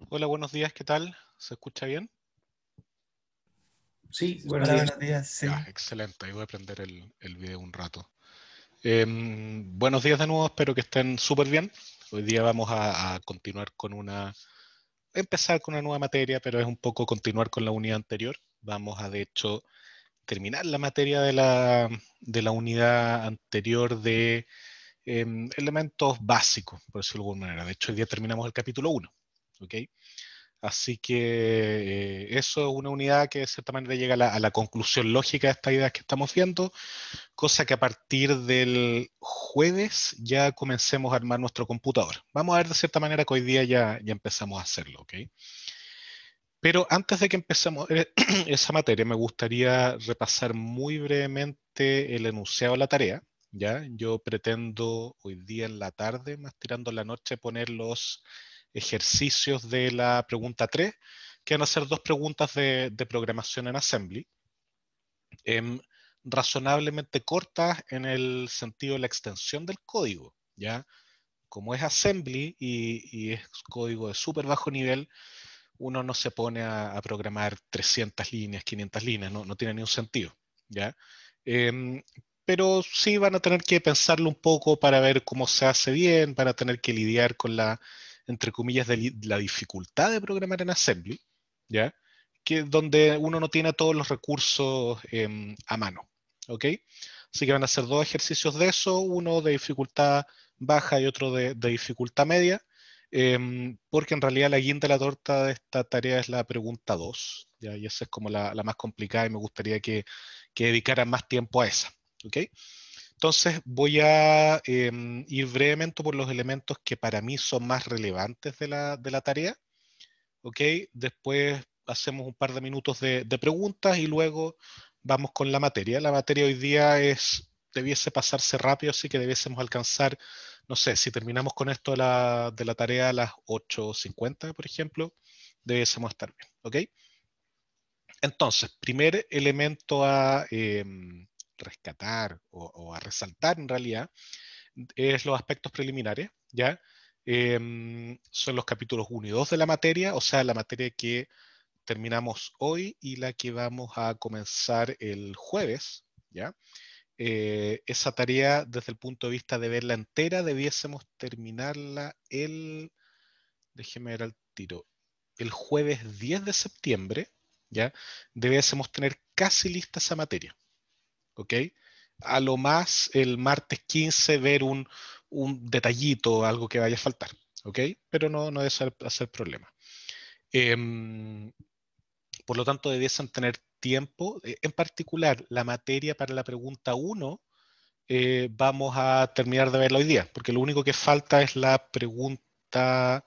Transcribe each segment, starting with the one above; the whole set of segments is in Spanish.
Hola, buenos días, ¿qué tal? ¿Se escucha bien? Sí, buenos Hola, días. buenos días. Ya, Sí, excelente. Ahí voy a prender el video un rato. Buenos días de nuevo, espero que estén súper bien. Hoy día vamos a continuar con empezar con una nueva materia, pero es un poco continuar con la unidad anterior. Vamos a, de hecho, terminar la materia de la unidad anterior de elementos básicos, por decirlo de alguna manera. De hecho, hoy día terminamos el capítulo 1. ¿Ok? Así que eso es una unidad que de cierta manera llega a la conclusión lógica de estas ideas que estamos viendo, cosa que a partir del jueves ya comencemos a armar nuestro computador. Vamos a ver de cierta manera que hoy día ya empezamos a hacerlo, ¿ok? Pero antes de que empecemos esa materia, me gustaría repasar muy brevemente el enunciado de la tarea. ¿Ya? Yo pretendo hoy día en la tarde, más tirando la noche, poner los ejercicios de la pregunta 3, que van a ser dos preguntas de programación en Assembly, em, razonablemente cortas en el sentido de la extensión del código. ¿Ya? Como es Assembly y es código de súper bajo nivel, uno no se pone a programar 300 líneas, 500 líneas, no tiene ni un sentido, ¿ya? Em, pero sí van a tener que pensarlo un poco para ver cómo se hace bien, van a tener que lidiar con entre comillas, la dificultad de programar en Assembly, ¿ya? Que donde uno no tiene todos los recursos a mano, ¿ok? Así que van a hacer dos ejercicios de eso, uno de dificultad baja y otro de dificultad media, porque en realidad la guinda de la torta de esta tarea es la pregunta 2, ¿ya? Y esa es como la más complicada y me gustaría que dedicaran más tiempo a esa, ¿ok? Entonces voy a ir brevemente por los elementos que para mí son más relevantes de la tarea, ¿ok? Después hacemos un par de minutos de preguntas y luego vamos con la materia. La materia hoy día debiese pasarse rápido, así que debiésemos alcanzar, no sé, si terminamos con esto de la tarea a las 8:50, por ejemplo, debiésemos estar bien, ¿ok? Entonces, primer elemento a rescatar o a resaltar en realidad es los aspectos preliminares, ¿ya? Son los capítulos 1 y 2 de la materia, o sea, la materia que terminamos hoy y la que vamos a comenzar el jueves, ¿ya? Esa tarea, desde el punto de vista de verla entera, debiésemos terminarla déjeme ver al tiro, el jueves 10 de septiembre, ¿ya? Debiésemos tener casi lista esa materia, ¿ok? A lo más el martes 15 ver un detallito, algo que vaya a faltar, ¿ok? Pero no debe hacer problema. Em, por lo tanto, debiesen tener tiempo. En particular, la materia para la pregunta 1, vamos a terminar de verla hoy día, porque lo único que falta es la pregunta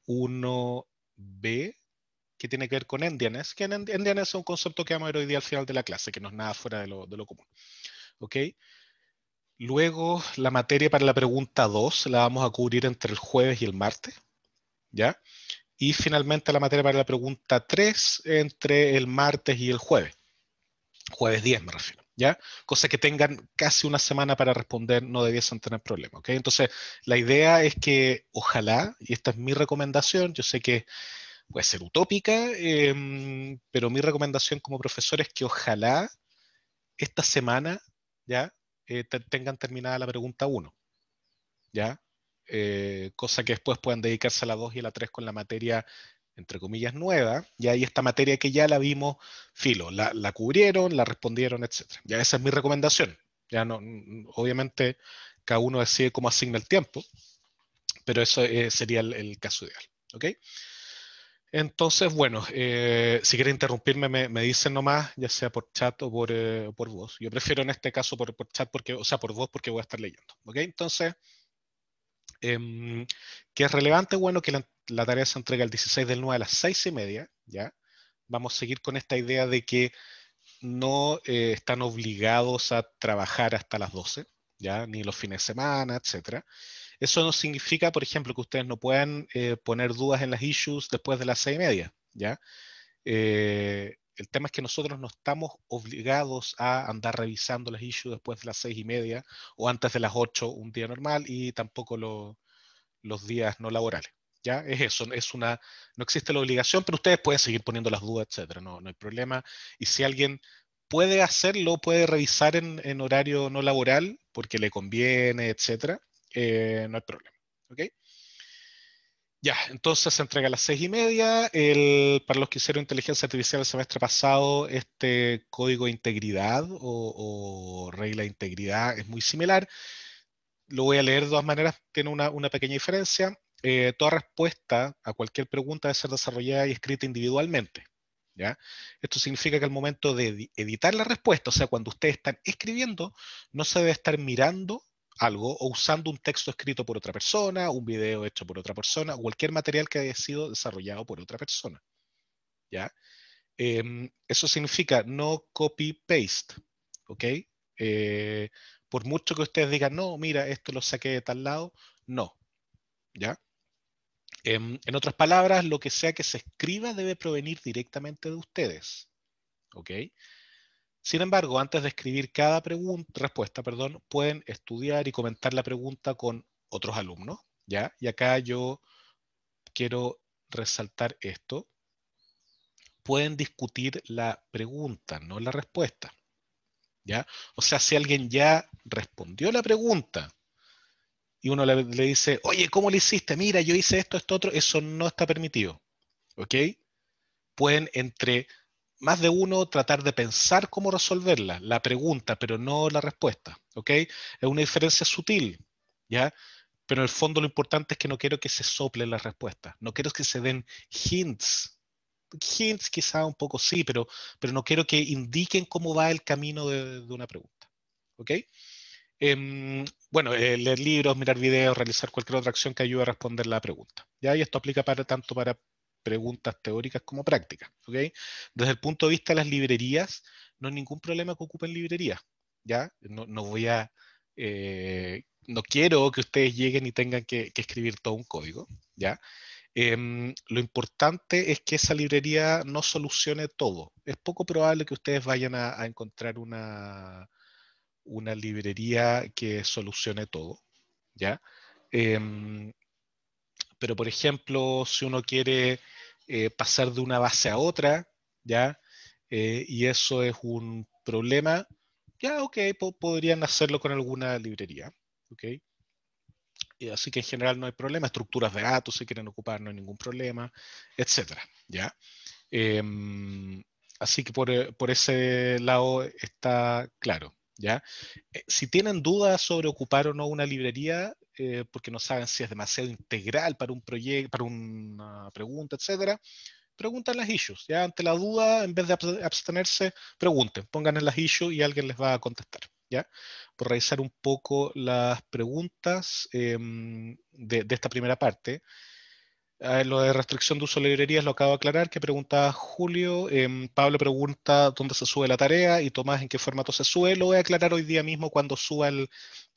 1B, que tiene que ver con endianness, que endianness es un concepto que vamos a ver hoy día al final de la clase, que no es nada fuera de lo común. ¿Ok? Luego, la materia para la pregunta 2 la vamos a cubrir entre el jueves y el martes, ¿ya? Y finalmente la materia para la pregunta 3 entre el martes y el jueves 10 me refiero, ¿ya? Cosa que tengan casi una semana para responder, no debiesen tener problema, ¿ok? Entonces, la idea es que ojalá, y esta es mi recomendación, yo sé que puede ser utópica, pero mi recomendación como profesor es que ojalá esta semana, ¿ya? Tengan terminada la pregunta 1, ¿ya? Cosa que después puedan dedicarse a la 2 y a la 3 con la materia, entre comillas, nueva, ¿ya? Y esta materia que ya la vimos, filo, la cubrieron, la respondieron, etcétera. Ya esa es mi recomendación. Ya no, obviamente cada uno decide cómo asigna el tiempo, pero eso sería el caso ideal, ¿ok? Entonces, bueno, si quieren interrumpirme, me dicen nomás, ya sea por chat o por voz. Yo prefiero en este caso por chat, porque, o sea, por voz, porque voy a estar leyendo. ¿Ok? Entonces, ¿qué es relevante? Bueno, que la tarea se entrega el 16 del 9 a las 6:30, ¿ya? Vamos a seguir con esta idea de que no están obligados a trabajar hasta las 12, ¿ya? Ni los fines de semana, etcétera. Eso no significa, por ejemplo, que ustedes no puedan poner dudas en las issues después de las 6:30, ¿ya? El tema es que nosotros no estamos obligados a andar revisando las issues después de las 6:30 o antes de las 8 un día normal y tampoco los días no laborales. ¿Ya? Es eso, no existe la obligación, pero ustedes pueden seguir poniendo las dudas, etcétera, no hay problema. Y si alguien puede hacerlo, puede revisar en horario no laboral, porque le conviene, etcétera, no hay problema. ¿Ok? Ya, entonces se entrega a las 6:30. Para los que hicieron inteligencia artificial el semestre pasado, este código de integridad o regla de integridad es muy similar. Lo voy a leer de todas maneras, tiene una pequeña diferencia. Toda respuesta a cualquier pregunta debe ser desarrollada y escrita individualmente. ¿Ya? Esto significa que al momento de editar la respuesta, o sea, cuando ustedes están escribiendo, no se debe estar mirando algo o usando un texto escrito por otra persona, un video hecho por otra persona, o cualquier material que haya sido desarrollado por otra persona. ¿Ya? Eso significa no copy-paste. ¿Ok? Eh, por mucho que ustedes digan, no, mira, esto lo saqué de tal lado, no. ¿Ya? En otras palabras, lo que sea que se escriba debe provenir directamente de ustedes. ¿Ok? Sin embargo, antes de escribir cada respuesta, pueden estudiar y comentar la pregunta con otros alumnos. ¿Ya? Y acá yo quiero resaltar esto. Pueden discutir la pregunta, no la respuesta. ¿Ya? O sea, si alguien ya respondió la pregunta y uno le dice, oye, ¿cómo lo hiciste? Mira, yo hice esto, esto, otro, eso no está permitido. ¿Ok? Pueden entre más de uno tratar de pensar cómo resolverla, la pregunta, pero no la respuesta. ¿Ok? Es una diferencia sutil. ¿Ya? Pero en el fondo lo importante es que no quiero que se soplen las respuestas. No quiero que se den hints quizá un poco sí, pero no quiero que indiquen cómo va el camino de una pregunta. ¿Ok? Bueno, leer libros, mirar videos, realizar cualquier otra acción que ayude a responder la pregunta. ¿Ya? Y esto aplica tanto para preguntas teóricas como prácticas. ¿Ok? Desde el punto de vista de las librerías, no hay ningún problema que ocupen librerías. ¿Ya? No voy a... no quiero que ustedes lleguen y tengan que escribir todo un código. ¿Ya? Lo importante es que esa librería no solucione todo. Es poco probable que ustedes vayan a encontrar una librería que solucione todo, ¿ya? Em, pero, por ejemplo, si uno quiere pasar de una base a otra, ¿ya? Y eso es un problema, ya, ok, podrían hacerlo con alguna librería, ¿ok? Así que en general no hay problema. Estructuras de datos, si quieren ocupar, no hay ningún problema, etcétera, ¿ya? Así que por ese lado está claro, ¿ya? Si tienen dudas sobre ocupar o no una librería, porque no saben si es demasiado integral para un proyecto, para una pregunta, etcétera, preguntan las issues, ¿ya? Ante la duda, en vez de abstenerse, pregunten, pongan en las issues y alguien les va a contestar, ¿ya? Por revisar un poco las preguntas de esta primera parte. Lo de restricción de uso de librerías lo acabo de aclarar, que preguntaba Julio. Pablo pregunta dónde se sube la tarea y Tomás en qué formato se sube. Lo voy a aclarar hoy día mismo cuando suba el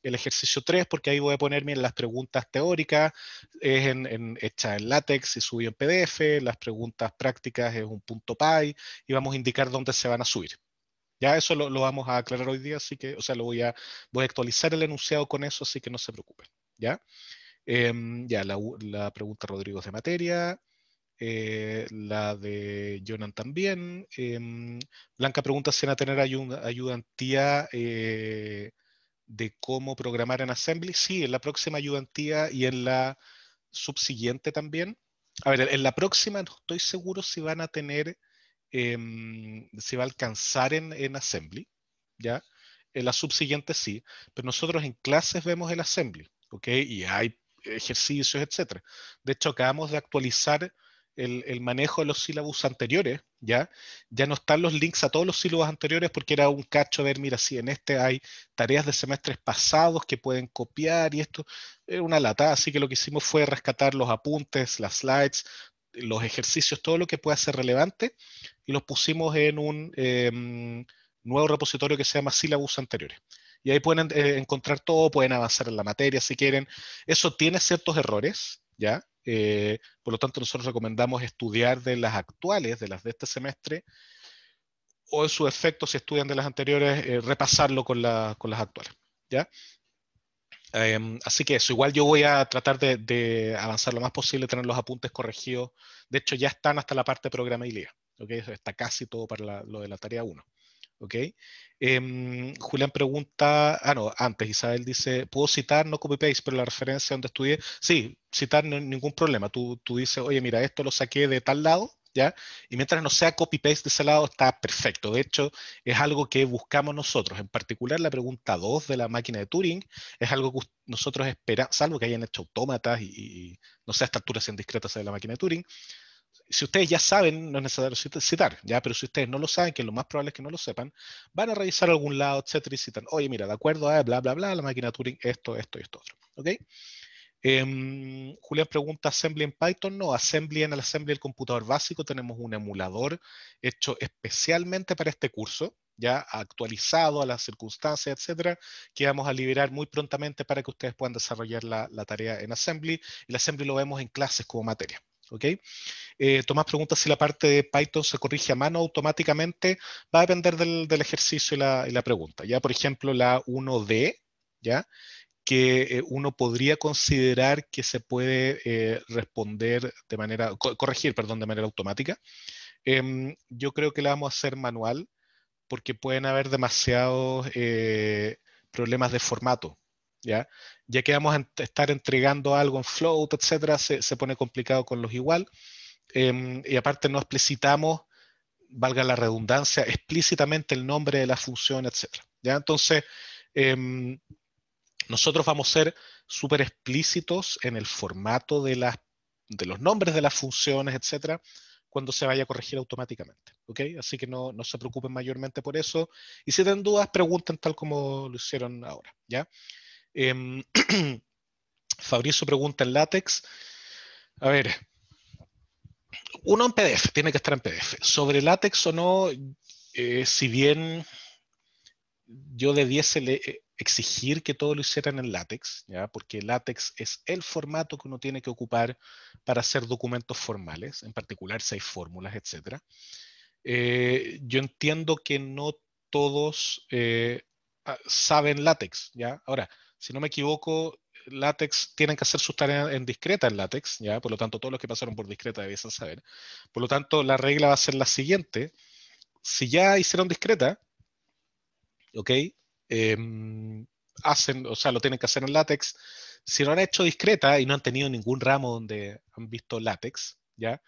ejercicio 3, porque ahí voy a ponerme las preguntas teóricas, es hecha en LaTeX y subido en PDF, las preguntas prácticas es un punto .py y vamos a indicar dónde se van a subir. Ya eso lo vamos a aclarar hoy día, así que, o sea, voy a actualizar el enunciado con eso, así que no se preocupen. ¿Ya? Ya, la pregunta Rodrigo es de materia, la de Jonan también. Blanca pregunta si van a tener ayudantía de cómo programar en Assembly. Sí, en la próxima ayudantía y en la subsiguiente también. A ver, en la próxima no estoy seguro si van a tener, si va a alcanzar en Assembly, ¿ya? En la subsiguiente sí, pero nosotros en clases vemos el Assembly, ¿ok? Y hay ejercicios, etcétera. De hecho, acabamos de actualizar el manejo de los sílabus anteriores, ¿ya? Ya no están los links a todos los sílabus anteriores porque era un cacho ver, mira, si en este hay tareas de semestres pasados que pueden copiar y esto era una lata, así que lo que hicimos fue rescatar los apuntes, las slides, los ejercicios, todo lo que pueda ser relevante y los pusimos en un nuevo repositorio que se llama sílabus anteriores. Y ahí pueden encontrar todo, pueden avanzar en la materia si quieren. Eso tiene ciertos errores, ¿ya? Por lo tanto, nosotros recomendamos estudiar de las actuales, de las de este semestre, o en su efecto, si estudian de las anteriores, repasarlo con las actuales, ¿ya? Así que eso, igual yo voy a tratar de avanzar lo más posible, tener los apuntes corregidos. De hecho, ya están hasta la parte de programabilidad. ¿Okay? Está casi todo para lo de la tarea 1. ¿Ok? Julián pregunta, no, antes Isabel dice, ¿puedo citar, no copy-paste, pero la referencia donde estudié? Sí, citar no, ningún problema. Tú dices, oye, mira, esto lo saqué de tal lado, ¿ya? Y mientras no sea copy-paste de ese lado, está perfecto. De hecho, es algo que buscamos nosotros. En particular, la pregunta 2 de la máquina de Turing es algo que nosotros esperamos, salvo que hayan hecho autómatas y no sé, a esta altura sean discretas de la máquina de Turing. Si ustedes ya saben, no es necesario citar, ¿ya? Pero si ustedes no lo saben, que lo más probable es que no lo sepan, van a revisar algún lado, etcétera, y citan, oye, mira, de acuerdo a bla, bla, bla, la máquina Turing, esto, esto y esto otro. ¿Ok? Julián pregunta, ¿Assembly en Python? No, Assembly en el Assembly del computador básico tenemos un emulador hecho especialmente para este curso, ya actualizado a las circunstancias, etcétera, que vamos a liberar muy prontamente para que ustedes puedan desarrollar la tarea en Assembly. Y el Assembly lo vemos en clases como materia. ¿Ok? Tomás pregunta si la parte de Python se corrige a mano automáticamente. Va a depender del ejercicio y la pregunta. Ya, por ejemplo, la 1D, ¿ya? Que uno podría considerar que se puede responder de manera, corregir, perdón, de manera automática. Yo creo que la vamos a hacer manual porque pueden haber demasiados problemas de formato, ¿ya? Ya que vamos a estar entregando algo en float, etcétera, se pone complicado con los igual. Y aparte no explicitamos, valga la redundancia, explícitamente el nombre de la función, etcétera. ¿Ya? Entonces, eh, nosotros vamos a ser súper explícitos en el formato de los nombres de las funciones, etcétera, cuando se vaya a corregir automáticamente. ¿Ok? Así que no se preocupen mayormente por eso. Y si tienen dudas, pregunten tal como lo hicieron ahora. ¿Ya? Eh, Fabricio pregunta en LaTeX. A ver, uno en PDF, tiene que estar en PDF. Sobre LaTeX o no, si bien yo debiese exigir que todo lo hicieran en LaTeX, ¿ya? Porque LaTeX es el formato que uno tiene que ocupar para hacer documentos formales, en particular si hay fórmulas, etc. Yo entiendo que no todos saben LaTeX, ¿ya? Ahora, si no me equivoco, LaTeX tienen que hacer sus tareas en discreta en LaTeX, ¿ya? Por lo tanto, todos los que pasaron por discreta debiesen saber. Por lo tanto, la regla va a ser la siguiente. Si ya hicieron discreta, ¿ok? Hacen, o sea, lo tienen que hacer en látex. Si lo han hecho discreta y no han tenido ningún ramo donde han visto látex, ¿ya?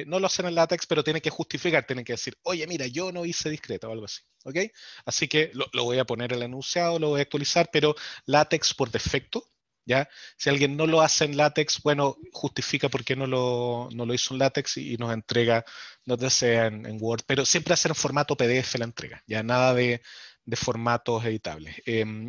No lo hacen en látex, pero tienen que justificar, tienen que decir, oye, mira, yo no hice discreta o algo así, ¿ok? Así que lo voy a poner en el enunciado, lo voy a actualizar, pero látex por defecto, ¿ya? Si alguien no lo hace en látex, bueno, justifica por qué no lo hizo en látex y nos entrega, no sea en Word, pero siempre hacer en formato PDF la entrega, ya nada de formatos editables.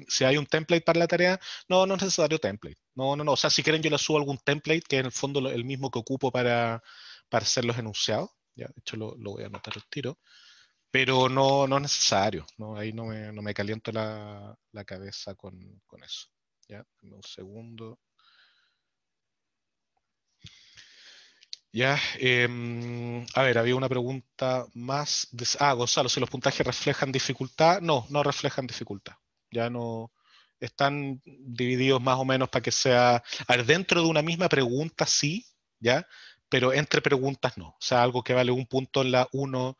Si hay un template para la tarea, no es necesario template. No. O sea, si quieren yo les subo algún template, que es en el fondo el mismo que ocupo para hacer los enunciados. Ya, de hecho, lo voy a anotar al tiro. Pero no es necesario. ¿No? Ahí no me caliento la cabeza con eso. Ya, dame un segundo. Ya, a ver, había una pregunta más. Gonzalo, si los puntajes reflejan dificultad. No reflejan dificultad. Ya no están divididos más o menos para que sea. A ver, dentro de una misma pregunta sí, ya, pero entre preguntas no. O sea, algo que vale un punto en la 1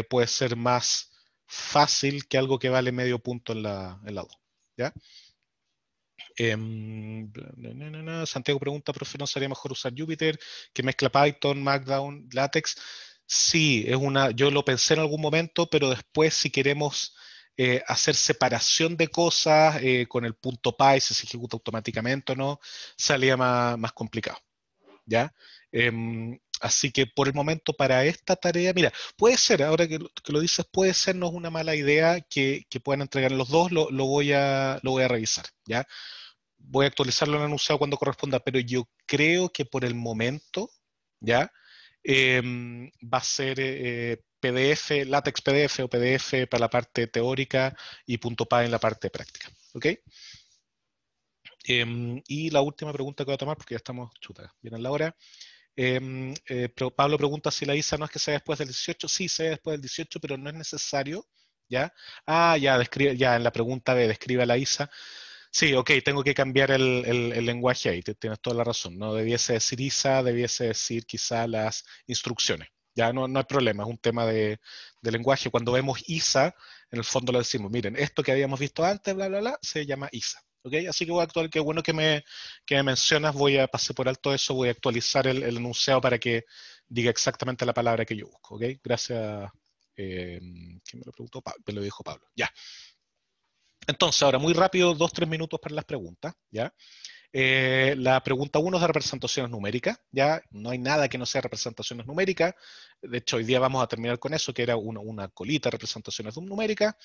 puede ser más fácil que algo que vale medio punto en la 2. ¿Ya? Santiago pregunta, profe, ¿no sería mejor usar Jupyter que mezcla Python, Markdown, LaTeX? Sí, yo lo pensé en algún momento, pero después si queremos hacer separación de cosas con el punto .py, si se ejecuta automáticamente o no, salía más complicado, ¿ya? Así que por el momento para esta tarea, mira, puede ser, ahora que lo dices, puede ser, no es una mala idea que puedan entregar los dos, lo voy a revisar, ¿ya? Voy a actualizarlo en el enunciado cuando corresponda, pero yo creo que por el momento, ¿ya? Va a ser PDF, LaTeX PDF o PDF para la parte teórica y punto .py en la parte práctica, ¿ok? Y la última pregunta que voy a tomar, porque ya estamos chutas, bien en la hora. Pero Pablo pregunta si la ISA no es que sea después del 18. Sí, sea después del 18, pero no es necesario, ¿ya? Ya, ya, en la pregunta B, describe a la ISA. Sí, ok, tengo que cambiar el lenguaje ahí, tienes toda la razón. No debiese decir ISA, debiese decir quizá las instrucciones. Ya no hay problema, es un tema de lenguaje. Cuando vemos ISA, en el fondo le decimos, miren, esto que habíamos visto antes, bla, bla, bla, se llama ISA. ¿Ok? Así que voy a actualizar, qué bueno que me mencionas, voy a pasar por alto eso, voy a actualizar el enunciado para que diga exactamente la palabra que yo busco. ¿Ok? Gracias. ¿Quién me lo preguntó? Me lo dijo Pablo. Ya. Entonces, ahora muy rápido, 2, 3 minutos para las preguntas, ¿ya? La pregunta 1 es de representaciones numéricas, ¿ya? No hay nada que no sea representaciones numéricas. De hecho, hoy día vamos a terminar con eso, que era una colita de representaciones numéricas.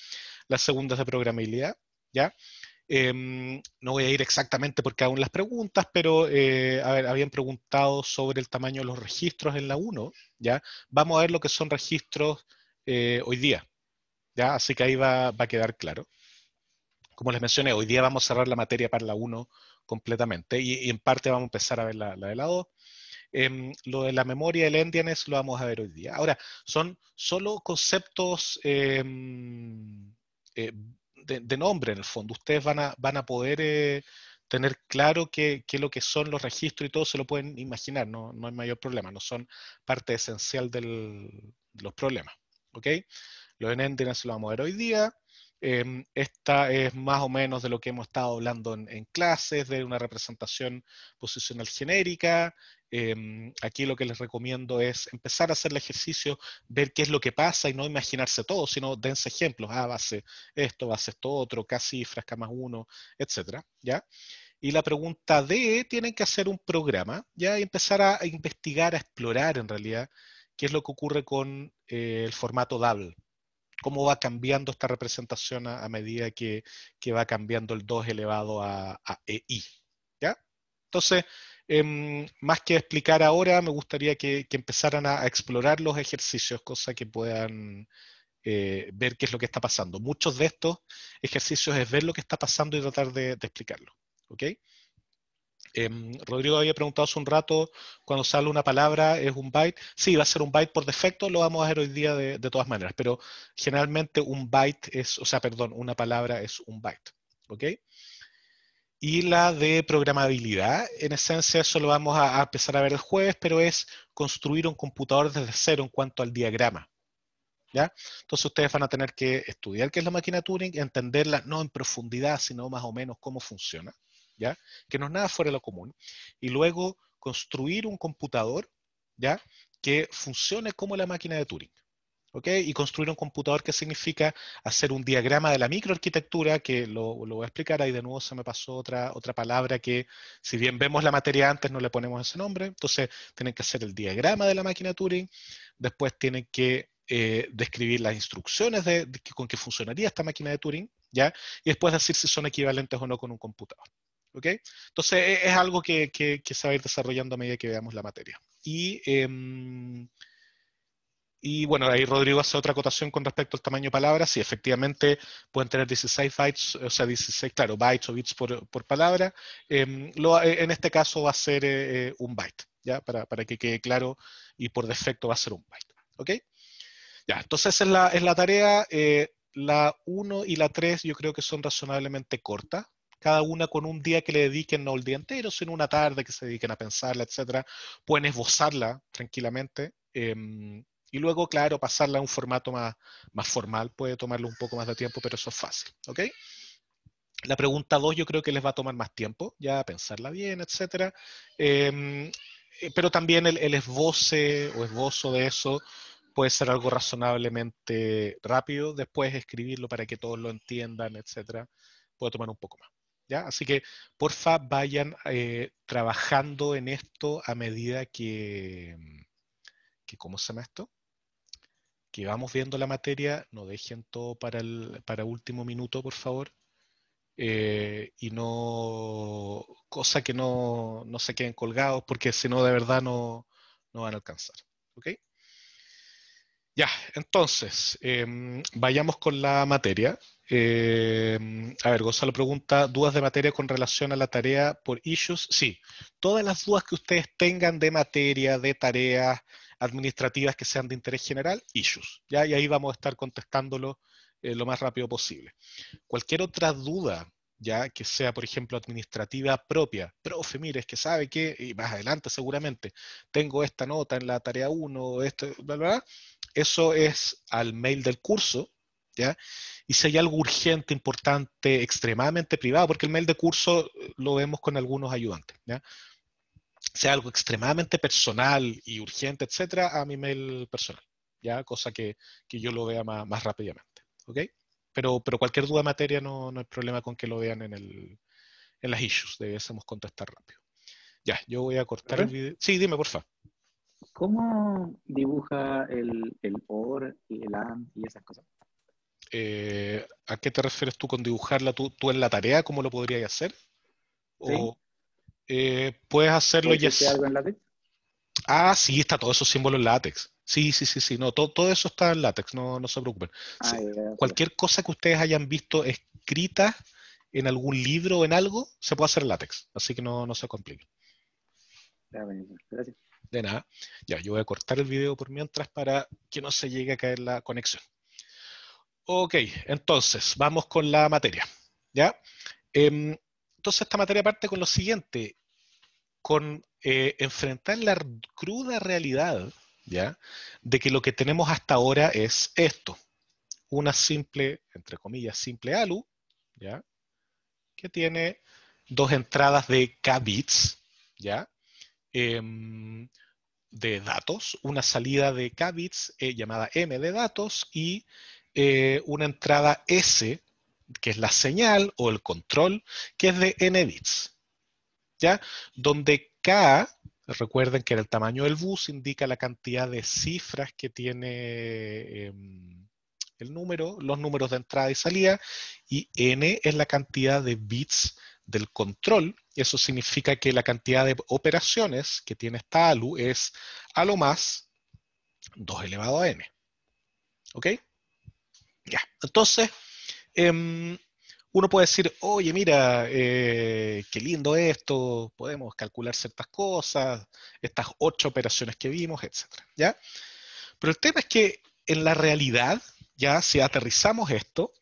La segunda es de programabilidad, ¿ya? No voy a ir exactamente por cada una de las preguntas, pero a ver, habían preguntado sobre el tamaño de los registros en la 1, ¿ya? Vamos a ver lo que son registros hoy día, ¿ya? Así que ahí va a quedar claro. Como les mencioné, hoy día vamos a cerrar la materia para la 1 completamente y en parte vamos a empezar a ver la de la 2. Lo de la memoria, el endianness, lo vamos a ver hoy día. Ahora, son solo conceptos de nombre en el fondo. Ustedes van a poder tener claro qué es lo que son los registros y todo se lo pueden imaginar, no hay mayor problema, no son parte esencial de los problemas. ¿Ok? Lo de endianness lo vamos a ver hoy día. Esta es más o menos de lo que hemos estado hablando en clases, de una representación posicional genérica. Aquí lo que les recomiendo es empezar a hacer el ejercicio, ver qué es lo que pasa y no imaginarse todo, sino dense ejemplos. Base esto, base esto otro, K cifras, K más uno, etcétera, ¿ya? Y la pregunta D, tienen que hacer un programa, ¿ya? Y empezar a investigar, a explorar en realidad qué es lo que ocurre con el formato DABL, cómo va cambiando esta representación a medida que va cambiando el 2 elevado a EI. ¿Ya? Entonces, más que explicar ahora, me gustaría que empezaran a explorar los ejercicios, cosa que puedan ver qué es lo que está pasando. Muchos de estos ejercicios es ver lo que está pasando y tratar de explicarlo. ¿Ok? Rodrigo había preguntado hace un rato, cuando sale una palabra, ¿es un byte? Sí, va a ser un byte por defecto, lo vamos a ver hoy día de todas maneras, pero generalmente un byte es, o sea, perdón, una palabra es un byte. ¿Ok? Y la de programabilidad, en esencia eso lo vamos a empezar a ver el jueves, pero es construir un computador desde cero en cuanto al diagrama. ¿Ya? Entonces ustedes van a tener que estudiar qué es la máquina Turing, entenderla no en profundidad, sino más o menos cómo funciona, ¿ya? Que no es nada fuera de lo común. Y luego construir un computador, ¿ya? Que funcione como la máquina de Turing. ¿Ok? Y construir un computador que significa hacer un diagrama de la microarquitectura, que lo voy a explicar, ahí de nuevo se me pasó otra palabra que si bien vemos la materia antes no le ponemos ese nombre, entonces tienen que hacer el diagrama de la máquina Turing, después tienen que describir las instrucciones con que funcionaría esta máquina de Turing, ¿ya? Y después decir si son equivalentes o no con un computador. ¿Ok? Entonces es algo que se va a ir desarrollando a medida que veamos la materia. Y bueno, ahí Rodrigo hace otra acotación con respecto al tamaño de palabras. Sí, efectivamente pueden tener 16 bytes, o sea, 16, claro, bytes o bits por palabra. En este caso va a ser un byte, ¿ya? Para que quede claro, y por defecto va a ser un byte. ¿Ok? Ya, entonces esa es la tarea. La 1 y la 3 yo creo que son razonablemente cortas. Cada una con un día que le dediquen, no el día entero, sino una tarde que se dediquen a pensarla, etcétera. Pueden esbozarla tranquilamente. Y luego, claro, pasarla a un formato más formal puede tomarle un poco más de tiempo, pero eso es fácil. ¿Ok? La pregunta 2 yo creo que les va a tomar más tiempo, ya pensarla bien, etcétera. Pero también el esboce o esbozo de eso puede ser algo razonablemente rápido. Después escribirlo para que todos lo entiendan, etcétera, puede tomar un poco más. ¿Ya? Así que, porfa, vayan trabajando en esto a medida ¿cómo se llama esto? Que vamos viendo la materia, no dejen todo para último minuto, por favor. Y no, cosa que no se queden colgados, porque si no, de verdad no van a alcanzar. ¿Ok? Ya, entonces, vayamos con la materia. A ver, Gonzalo pregunta, ¿dudas de materia con relación a la tarea por issues? Sí, todas las dudas que ustedes tengan de materia, de tareas administrativas que sean de interés general, issues. ¿Ya? Y ahí vamos a estar contestándolo lo más rápido posible. Cualquier otra duda ya que sea, por ejemplo, administrativa propia. Profe, mire, es que sabe que, y más adelante seguramente, tengo esta nota en la tarea 1, esto, bla, bla, bla. Eso es al mail del curso, ¿ya? Y si hay algo urgente, importante, extremadamente privado, porque el mail de curso lo vemos con algunos ayudantes, ¿ya? Sea algo extremadamente personal y urgente, etcétera, a mi mail personal, ¿ya? Cosa que yo lo vea más rápidamente, ¿ok? Pero cualquier duda de materia no hay problema con que lo vean en las issues, debiésemos contestar rápido. Ya, yo voy a cortar el ¿Profe? video. Sí, dime, porfa. ¿Cómo dibuja el OR y el AND y esas cosas? ¿A qué te refieres tú con dibujarla tú en la tarea? ¿Cómo lo podrías hacer? ¿Sí? ¿O puedes ¿O hacerlo ya? existe algo en látex? Ah, sí, está todo esos símbolos en látex. Sí, sí, sí, sí. No, todo eso está en látex, no se preocupen. Sí, Ah, ya, súper. cualquier cosa que ustedes hayan visto escrita en algún libro o en algo, se puede hacer en látex. Así que no se complique. Ya, buenísimo. Gracias. De nada. Ya, yo voy a cortar el video por mientras para que no se llegue a caer la conexión. Ok, entonces, vamos con la materia. ¿Ya? Entonces, esta materia parte con lo siguiente. Con enfrentar la cruda realidad, ¿ya? De que lo que tenemos hasta ahora es esto, una simple, entre comillas, simple ALU, ¿ya? Que tiene dos entradas de K bits, ¿ya? Em, de datos, una salida de K bits llamada M de datos y una entrada S, que es la señal o el control, que es de N bits, ¿ya? Donde K, recuerden que era el tamaño del bus, indica la cantidad de cifras que tiene el número, los números de entrada y salida, y N es la cantidad de bits del control. Eso significa que la cantidad de operaciones que tiene esta ALU es a lo más 2 elevado a N. ¿Ok? Ya. Entonces, uno puede decir, oye, mira, qué lindo esto, podemos calcular ciertas cosas, estas 8 operaciones que vimos, etcétera, ¿ya? Pero el tema es que en la realidad, ya si aterrizamos esto,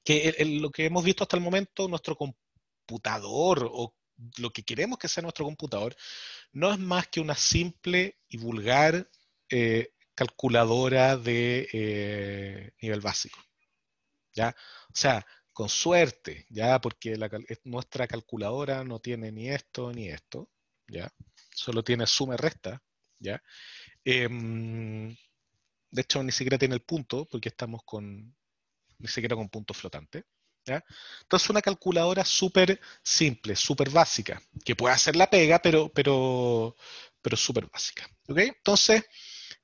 que lo que hemos visto hasta el momento, nuestro computador o lo que queremos que sea nuestro computador, no es más que una simple y vulgar calculadora de nivel básico. ¿Ya? O sea, con suerte, ¿ya? Porque nuestra calculadora no tiene ni esto ni esto, ¿ya? Solo tiene suma y resta, ¿ya? De hecho, ni siquiera tiene el punto, porque estamos ni siquiera con punto flotante, ¿ya? Entonces, una calculadora súper simple, súper básica, que puede hacer la pega, pero súper básica, ¿ok? Entonces,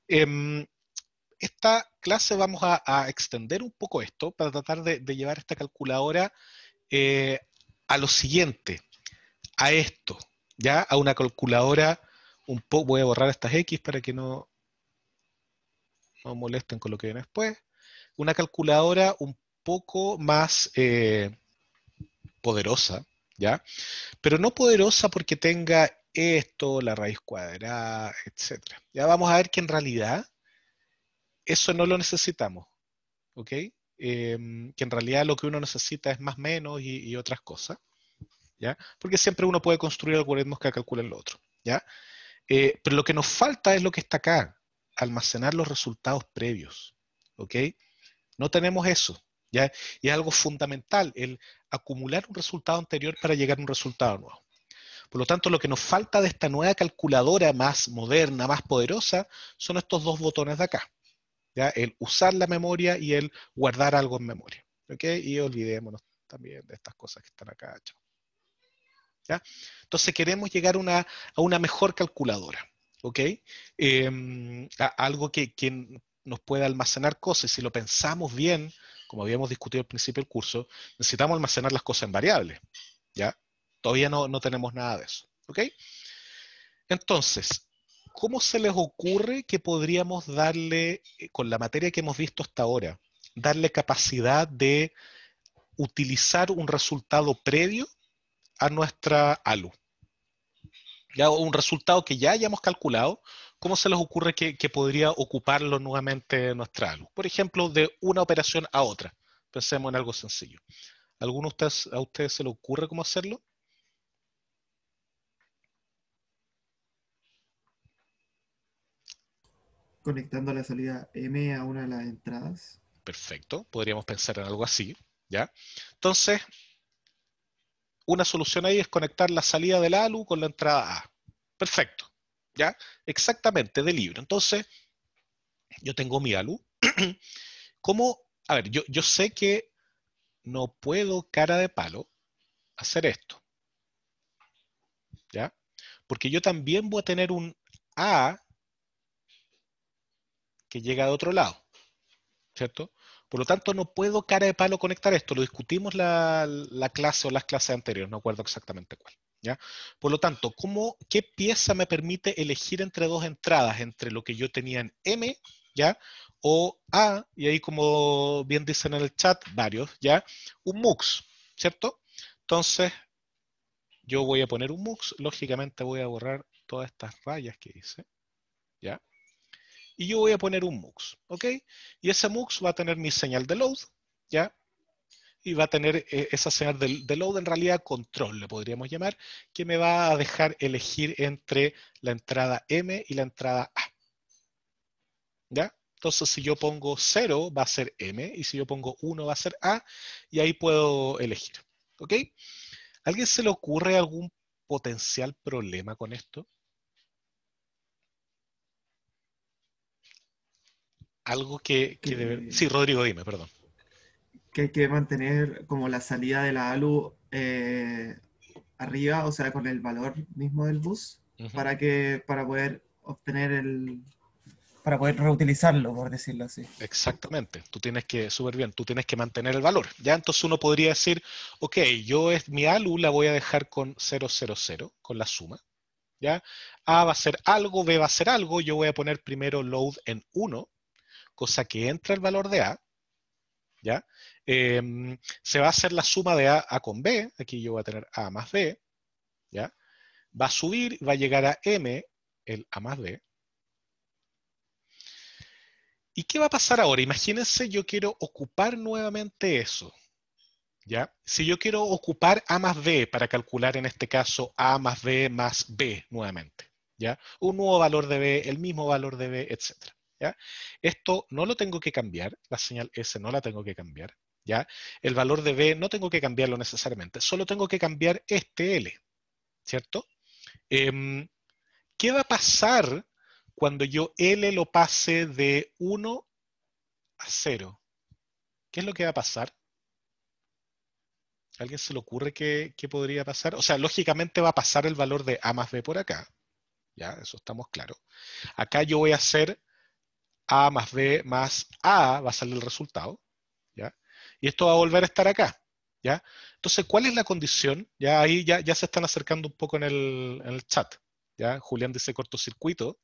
eh, esta clase vamos a extender un poco esto para tratar de llevar esta calculadora eh, a lo siguiente, a esto, ya a una calculadora un poco, voy a borrar estas X para que no molesten con lo que viene después, una calculadora un poco más poderosa, ¿ya? Pero no poderosa porque tenga esto, la raíz cuadrada, etcétera. Ya vamos a ver que en realidad eso no lo necesitamos, ¿ok? Que en realidad lo que uno necesita es más menos y otras cosas, ¿ya? Porque siempre uno puede construir algoritmos que calculen lo otro, ¿ya? Pero lo que nos falta es lo que está acá, almacenar los resultados previos, ¿ok? No tenemos eso, ¿ya? Y es algo fundamental, el acumular un resultado anterior para llegar a un resultado nuevo. Por lo tanto, lo que nos falta de esta nueva calculadora más moderna, más poderosa, son estos dos botones de acá, ¿ya? El usar la memoria y el guardar algo en memoria, ¿ok? Y olvidémonos también de estas cosas que están acá, chao, ¿ya? Entonces queremos llegar a una mejor calculadora, ¿ok? Algo que nos pueda almacenar cosas. Si lo pensamos bien, como habíamos discutido al principio del curso, necesitamos almacenar las cosas en variables, ¿ya? Todavía no tenemos nada de eso, ¿ok? Entonces, ¿cómo se les ocurre que podríamos darle, con la materia que hemos visto hasta ahora, darle capacidad de utilizar un resultado previo a nuestra ALU? Ya un resultado que ya hayamos calculado, ¿cómo se les ocurre que podría ocuparlo nuevamente nuestra ALU? Por ejemplo, de una operación a otra. Pensemos en algo sencillo. ¿Alguno a ustedes se le ocurre cómo hacerlo? Conectando la salida M a una de las entradas. Perfecto, podríamos pensar en algo así, ¿ya? Entonces, una solución ahí es conectar la salida del ALU con la entrada A. Perfecto, ¿ya? Exactamente, de libro. Entonces, yo tengo mi ALU. ¿Cómo? A ver, yo sé que no puedo cara de palo hacer esto, ¿ya? Porque yo también voy a tener un A que llega de otro lado, ¿cierto? Por lo tanto, no puedo cara de palo conectar esto. Lo discutimos la clase o las clases anteriores, no acuerdo exactamente cuál, ¿ya? Por lo tanto, ¿qué pieza me permite elegir entre dos entradas, entre lo que yo tenía en M, ¿ya? O A, y ahí como bien dicen en el chat, varios, ¿ya? Un MUX, ¿cierto? Entonces, yo voy a poner un MUX, lógicamente voy a borrar todas estas rayas que hice, ¿ya? Y yo voy a poner un MUX, ¿ok? Y ese MUX va a tener mi señal de load, ¿ya? Y va a tener esa señal de load, en realidad control, le podríamos llamar, que me va a dejar elegir entre la entrada M y la entrada A, ¿ya? Entonces, si yo pongo 0, va a ser M, y si yo pongo 1, va a ser A, y ahí puedo elegir, ¿ok? ¿A alguien se le ocurre algún potencial problema con esto? Algo que debe... Que, Sí, Rodrigo, dime, perdón. que hay que mantener como la salida de la ALU arriba, o sea, con el valor mismo del bus, Ujú. para poder obtener para poder reutilizarlo, por decirlo así. Exactamente, tú tienes que, súper bien, tú tienes que mantener el valor. Ya entonces uno podría decir, ok, mi ALU la voy a dejar con 000, con la suma. ¿Ya? A va a ser algo, B va a ser algo, yo voy a poner primero load en 1, cosa que entra el valor de A. ¿Ya? Se va a hacer la suma de A con B, aquí yo voy a tener A más B. ¿Ya? Va a subir, va a llegar a M, el A más B. ¿Y qué va a pasar ahora? Imagínense, yo quiero ocupar nuevamente eso. ¿Ya? Si yo quiero ocupar A más B para calcular en este caso A más B más B nuevamente, ¿ya? Un nuevo valor de B, el mismo valor de B, etcétera, ¿ya? Esto no lo tengo que cambiar, la señal S no la tengo que cambiar, ¿ya? El valor de B no tengo que cambiarlo necesariamente, solo tengo que cambiar este L, ¿cierto? Em, ¿Qué va a pasar cuando yo L lo pase de 1 a 0? ¿Qué es lo que va a pasar? ¿A alguien se le ocurre qué podría pasar? O sea, lógicamente va a pasar el valor de A más B por acá. Ya, eso estamos claros. Acá yo voy a hacer A más B más A, va a salir el resultado. ¿Ya? Y esto va a volver a estar acá. ¿Ya? Entonces, ¿cuál es la condición? Ya ahí ya se están acercando un poco en el chat. ¿Ya? Julián dice cortocircuito.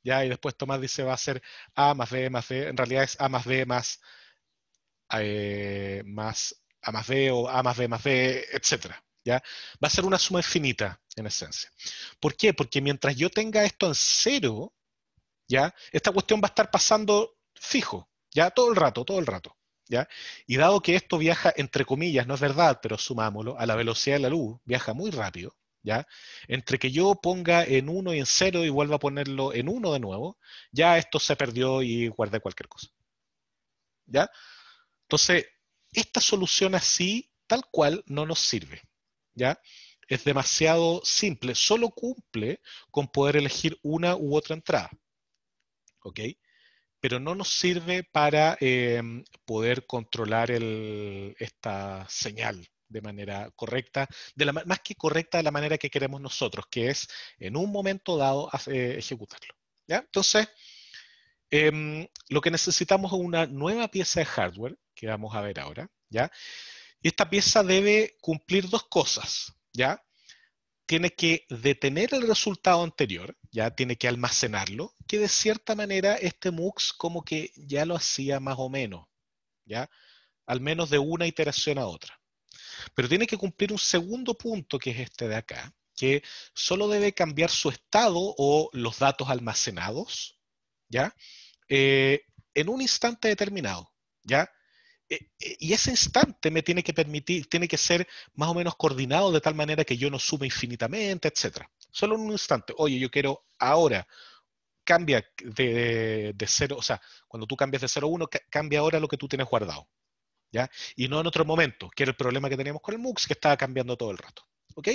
¿Ya? Y después Tomás dice va a ser A más B más B. En realidad es A más B más A más B o A más B más B, etcétera. ¿Ya? Va a ser una suma infinita en esencia. ¿Por qué? Porque mientras yo tenga esto en cero, ¿ya? Esta cuestión va a estar pasando fijo, ¿ya? Todo el rato, todo el rato. ¿Ya? Y dado que esto viaja, entre comillas, no es verdad, pero sumámoslo, a la velocidad de la luz, viaja muy rápido, ¿ya? Entre que yo ponga en 1 y en 0 y vuelva a ponerlo en 1 de nuevo, ya esto se perdió y guardé cualquier cosa, ¿ya? Entonces, esta solución así, tal cual, no nos sirve, ¿ya? Es demasiado simple, solo cumple con poder elegir una u otra entrada, ¿ok? Pero no nos sirve para poder controlar esta señal de manera correcta, más que correcta de la manera que queremos nosotros, que es en un momento dado ejecutarlo, ¿ya? Entonces, lo que necesitamos es una nueva pieza de hardware, que vamos a ver ahora, ¿ya? Y esta pieza debe cumplir dos cosas, ¿ya? Tiene que detener el resultado anterior, ya tiene que almacenarlo, que de cierta manera este MUX como que ya lo hacía más o menos, ¿ya? Al menos de una iteración a otra. Pero tiene que cumplir un segundo punto, que es este de acá, que solo debe cambiar su estado o los datos almacenados, ¿ya? En un instante determinado, ¿ya? Y ese instante me tiene que permitir, tiene que ser más o menos coordinado de tal manera que yo no suba infinitamente, etcétera. Solo en un instante. Oye, yo quiero ahora, cambia de 0, o sea, cuando tú cambias de 0 a 1, cambia ahora lo que tú tienes guardado, ¿ya? Y no en otro momento, que era el problema que teníamos con el MUX, que estaba cambiando todo el rato. ¿Ok?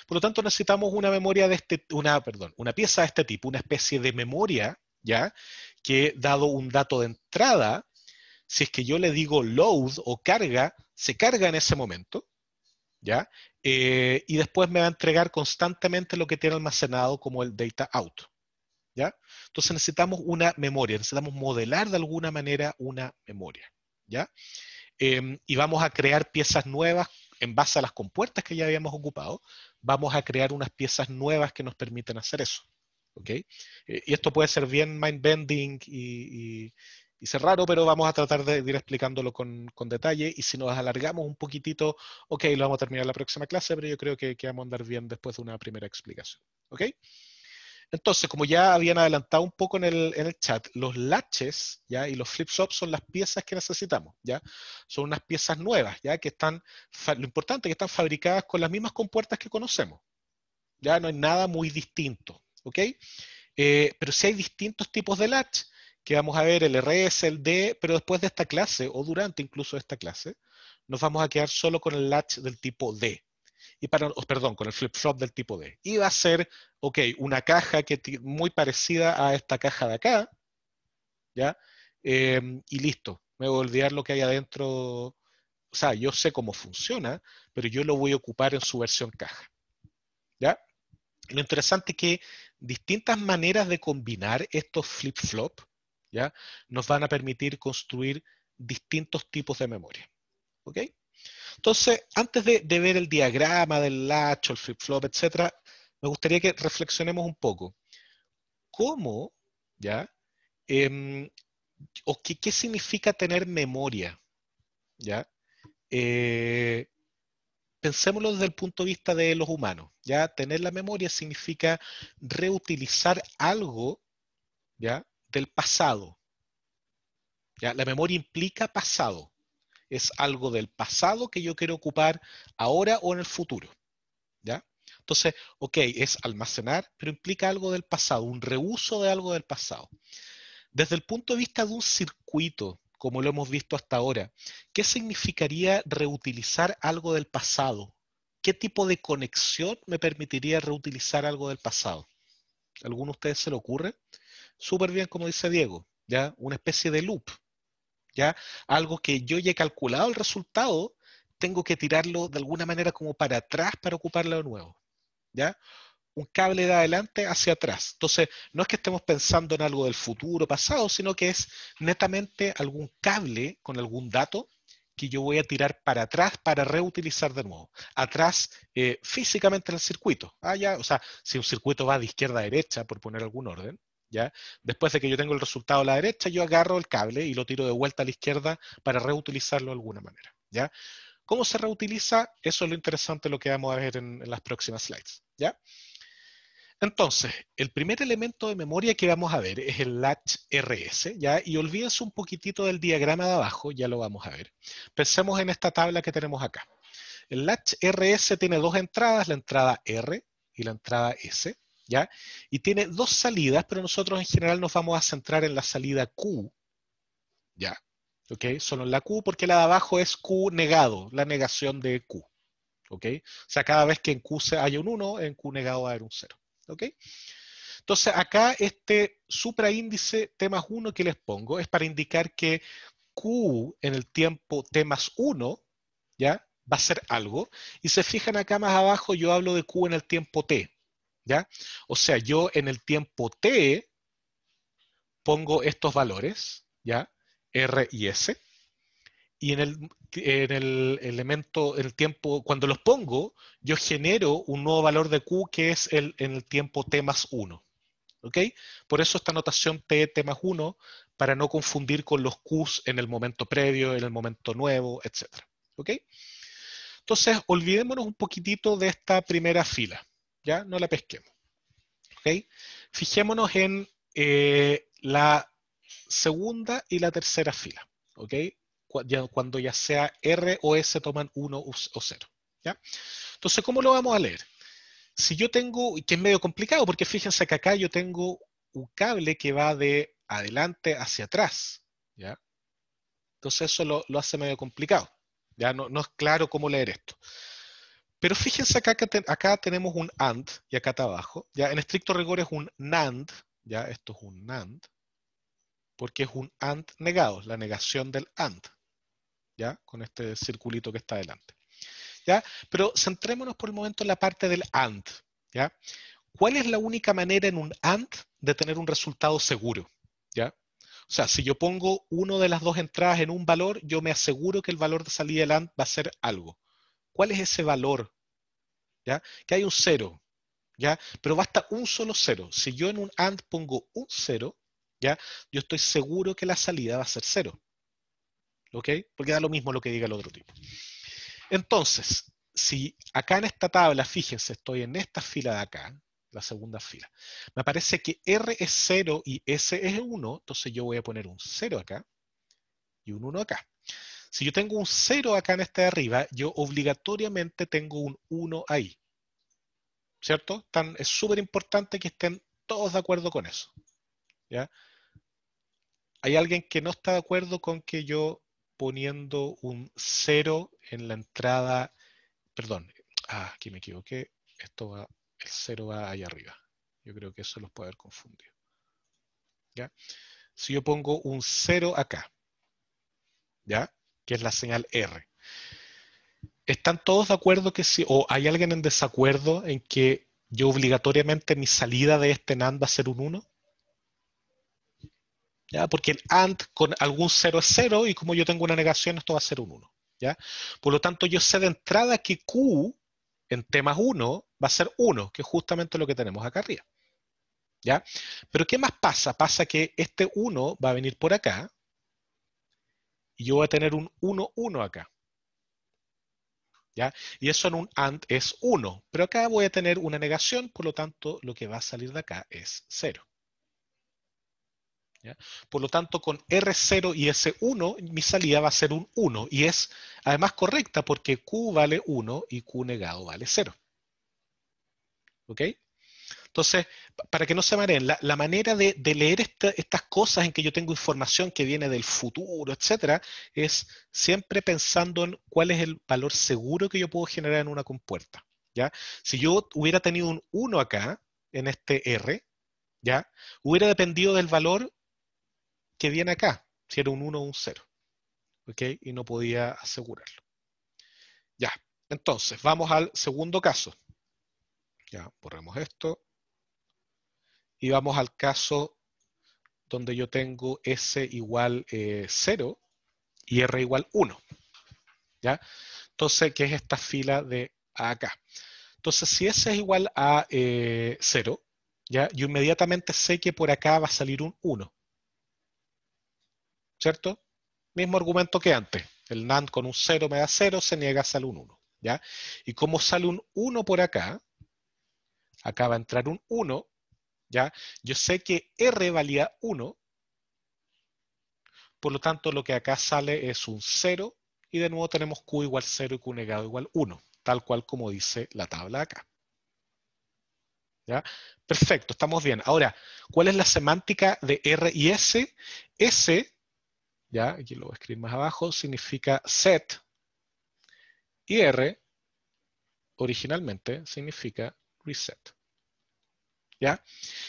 Por lo tanto, necesitamos una memoria de una pieza de este tipo, una especie de memoria, ¿ya? Que dado un dato de entrada, si es que yo le digo load o carga, se carga en ese momento, ¿ya? Y después me va a entregar constantemente lo que tiene almacenado como el data out, ¿ya? Entonces necesitamos una memoria, necesitamos modelar de alguna manera una memoria, ¿ya? Y vamos a crear piezas nuevas en base a las compuertas que ya habíamos ocupado, vamos a crear unas piezas nuevas que nos permiten hacer eso, ¿ok? Y esto puede ser bien mind-bending y ser raro, pero vamos a tratar de ir explicándolo con detalle, y si nos alargamos un poquitito, ok, lo vamos a terminar en la próxima clase, pero yo creo que vamos a andar bien después de una primera explicación, ¿ok? Entonces, como ya habían adelantado un poco en el chat, los latches, ¿ya? Y los flip-flops son las piezas que necesitamos, ¿ya? Son unas piezas nuevas, ¿ya? Que están, lo importante es que están fabricadas con las mismas compuertas que conocemos, ¿ya? No hay nada muy distinto, ¿ok? Pero sí hay distintos tipos de latch, que vamos a ver el RS, el D, pero después de esta clase, o durante incluso esta clase, nos vamos a quedar solo con el latch del tipo D. Perdón, con el flip-flop del tipo D. Y va a ser, ok, una caja muy parecida a esta caja de acá, ¿ya? Y listo, me voy a olvidar lo que hay adentro. O sea, yo sé cómo funciona, pero yo lo voy a ocupar en su versión caja, ¿ya? Lo interesante es que distintas maneras de combinar estos flip-flop, ¿ya? Nos van a permitir construir distintos tipos de memoria, ¿ok? Entonces, antes de ver el diagrama del latch o el flip-flop, etcétera, me gustaría que reflexionemos un poco. ¿Cómo, ya? O qué significa tener memoria, ¿ya? Eh, Pensémoslo desde el punto de vista de los humanos, ¿ya? Tener la memoria significa reutilizar algo, ¿ya? Del pasado, ¿ya? La memoria implica pasado. Es algo del pasado que yo quiero ocupar ahora o en el futuro, ¿ya? Entonces, ok, es almacenar, pero implica algo del pasado, un reuso de algo del pasado. Desde el punto de vista de un circuito, como lo hemos visto hasta ahora, ¿qué significaría reutilizar algo del pasado? ¿Qué tipo de conexión me permitiría reutilizar algo del pasado? ¿Alguno de ustedes se le ocurre? Súper bien, como dice Diego, ¿ya? Una especie de loop, ¿ya? Algo que yo ya he calculado el resultado, tengo que tirarlo de alguna manera como para atrás para ocuparlo de nuevo, ¿ya? Un cable de adelante hacia atrás. Entonces, no es que estemos pensando en algo del futuro, pasado, sino que es netamente algún cable con algún dato que yo voy a tirar para atrás para reutilizar de nuevo. Atrás, físicamente en el circuito. Ya, o sea, si un circuito va de izquierda a derecha, por poner algún orden, ¿ya? Después de que yo tengo el resultado a la derecha, yo agarro el cable y lo tiro de vuelta a la izquierda para reutilizarlo de alguna manera, ¿ya? ¿Cómo se reutiliza? Eso es lo interesante, lo que vamos a ver en las próximas slides, ¿ya? Entonces, el primer elemento de memoria que vamos a ver es el latch RS, ¿ya? Y olvídense un poquitito del diagrama de abajo, ya lo vamos a ver. Pensemos en esta tabla que tenemos acá. El latch RS tiene dos entradas, la entrada R y la entrada S, ¿ya? Y tiene dos salidas, pero nosotros en general nos vamos a centrar en la salida Q, ¿ya? ¿Ok? Solo en la Q, porque la de abajo es Q negado, la negación de Q, ¿ok? O sea, cada vez que en Q haya un 1, en Q negado va a haber un 0, ¿ok? Entonces, acá este supraíndice T más 1 que les pongo es para indicar que Q en el tiempo T más 1, ¿ya? Va a ser algo. Y se fijan acá más abajo, yo hablo de Q en el tiempo T, ¿ya? O sea, yo en el tiempo T pongo estos valores, ¿ya? R y S. Y en el elemento, el tiempo, cuando los pongo, yo genero un nuevo valor de Q que es en el tiempo T más 1. ¿Ok? Por eso esta notación T más 1, para no confundir con los Qs en el momento previo, en el momento nuevo, etc. ¿Ok? Entonces, olvidémonos un poquitito de esta primera fila. ¿Ya? No la pesquemos. ¿Ok? Fijémonos en la segunda y la tercera fila. ¿Ok? cuando ya sea R o S toman 1 o 0. ¿Ya? Entonces, ¿cómo lo vamos a leer? Si yo tengo, que es medio complicado, porque fíjense que acá yo tengo un cable que va de adelante hacia atrás. ¿Ya? Entonces eso lo hace medio complicado. Ya no es claro cómo leer esto. Pero fíjense acá tenemos un AND y acá está abajo. Ya en estricto rigor es un NAND. Ya esto es un NAND. Porque es un AND negado, la negación del AND. ¿Ya? Con este circulito que está adelante. ¿Ya? Pero centrémonos por el momento en la parte del AND. ¿Ya? ¿Cuál es la única manera en un AND de tener un resultado seguro? ¿Ya? O sea, si yo pongo una de las dos entradas en un valor, yo me aseguro que el valor de salida del AND va a ser algo. ¿Cuál es ese valor? ¿Ya? Que hay un 0. ¿Ya? Pero basta un solo 0. Si yo en un AND pongo un 0, ¿ya? Yo estoy seguro que la salida va a ser 0. ¿Ok? Porque da lo mismo lo que diga el otro tipo. Entonces, si acá en esta tabla, fíjense, estoy en esta fila de acá, la segunda fila, me parece que R es 0 y S es 1, entonces yo voy a poner un 0 acá y un 1 acá. Si yo tengo un 0 acá en esta de arriba, yo obligatoriamente tengo un 1 ahí. ¿Cierto? Es súper importante que estén todos de acuerdo con eso. ¿Ya? ¿Hay alguien que no está de acuerdo con que yo poniendo un 0 en la entrada, perdón, aquí me equivoqué, el 0 va ahí arriba. Yo creo que eso los puede haber confundido. ¿Ya? Si yo pongo un 0 acá, ¿ya? Que es la señal R. ¿Están todos de acuerdo que sí? ¿O hay alguien en desacuerdo en que yo obligatoriamente mi salida de este NAND va a ser un 1? ¿Ya? Porque el AND con algún 0 es 0 y como yo tengo una negación, esto va a ser un 1. ¿Ya? Por lo tanto, yo sé de entrada que Q en T más 1 va a ser 1, que es justamente lo que tenemos acá arriba. ¿Ya? Pero ¿qué más pasa? Pasa que este 1 va a venir por acá y yo voy a tener un 1, 1 acá. ¿Ya? Y eso en un AND es 1. Pero acá voy a tener una negación, por lo tanto, lo que va a salir de acá es 0. ¿Ya? Por lo tanto, con R0 y S1, mi salida va a ser un 1. Y es además correcta porque Q vale 1 y Q negado vale 0. ¿Ok? Entonces, para que no se mareen, la manera de leer estas cosas en que yo tengo información que viene del futuro, etcétera, es siempre pensando en cuál es el valor seguro que yo puedo generar en una compuerta. ¿Ya? Si yo hubiera tenido un 1 acá, en este R, ¿ya? Hubiera dependido del valor que viene acá, si era un 1 o un 0. ¿Ok? Y no podía asegurarlo. Ya, entonces, vamos al segundo caso. Ya, borremos esto. Y vamos al caso donde yo tengo S igual 0 y R igual 1. ¿Ya? Entonces, ¿qué es esta fila de acá? Entonces, si S es igual a 0, ¿ya? Yo inmediatamente sé que por acá va a salir un 1. ¿Cierto? Mismo argumento que antes. El NAND con un 0 me da 0, se niega, sale un 1. ¿Ya? Y como sale un 1 por acá, acá va a entrar un 1, ¿ya? Yo sé que R valía 1, por lo tanto lo que acá sale es un 0, y de nuevo tenemos Q igual 0 y Q negado igual 1, tal cual como dice la tabla acá. ¿Ya? Perfecto, estamos bien. Ahora, ¿cuál es la semántica de R y S? S, ya, aquí lo voy a escribir más abajo, significa set, y R originalmente significa reset. ¿Ya?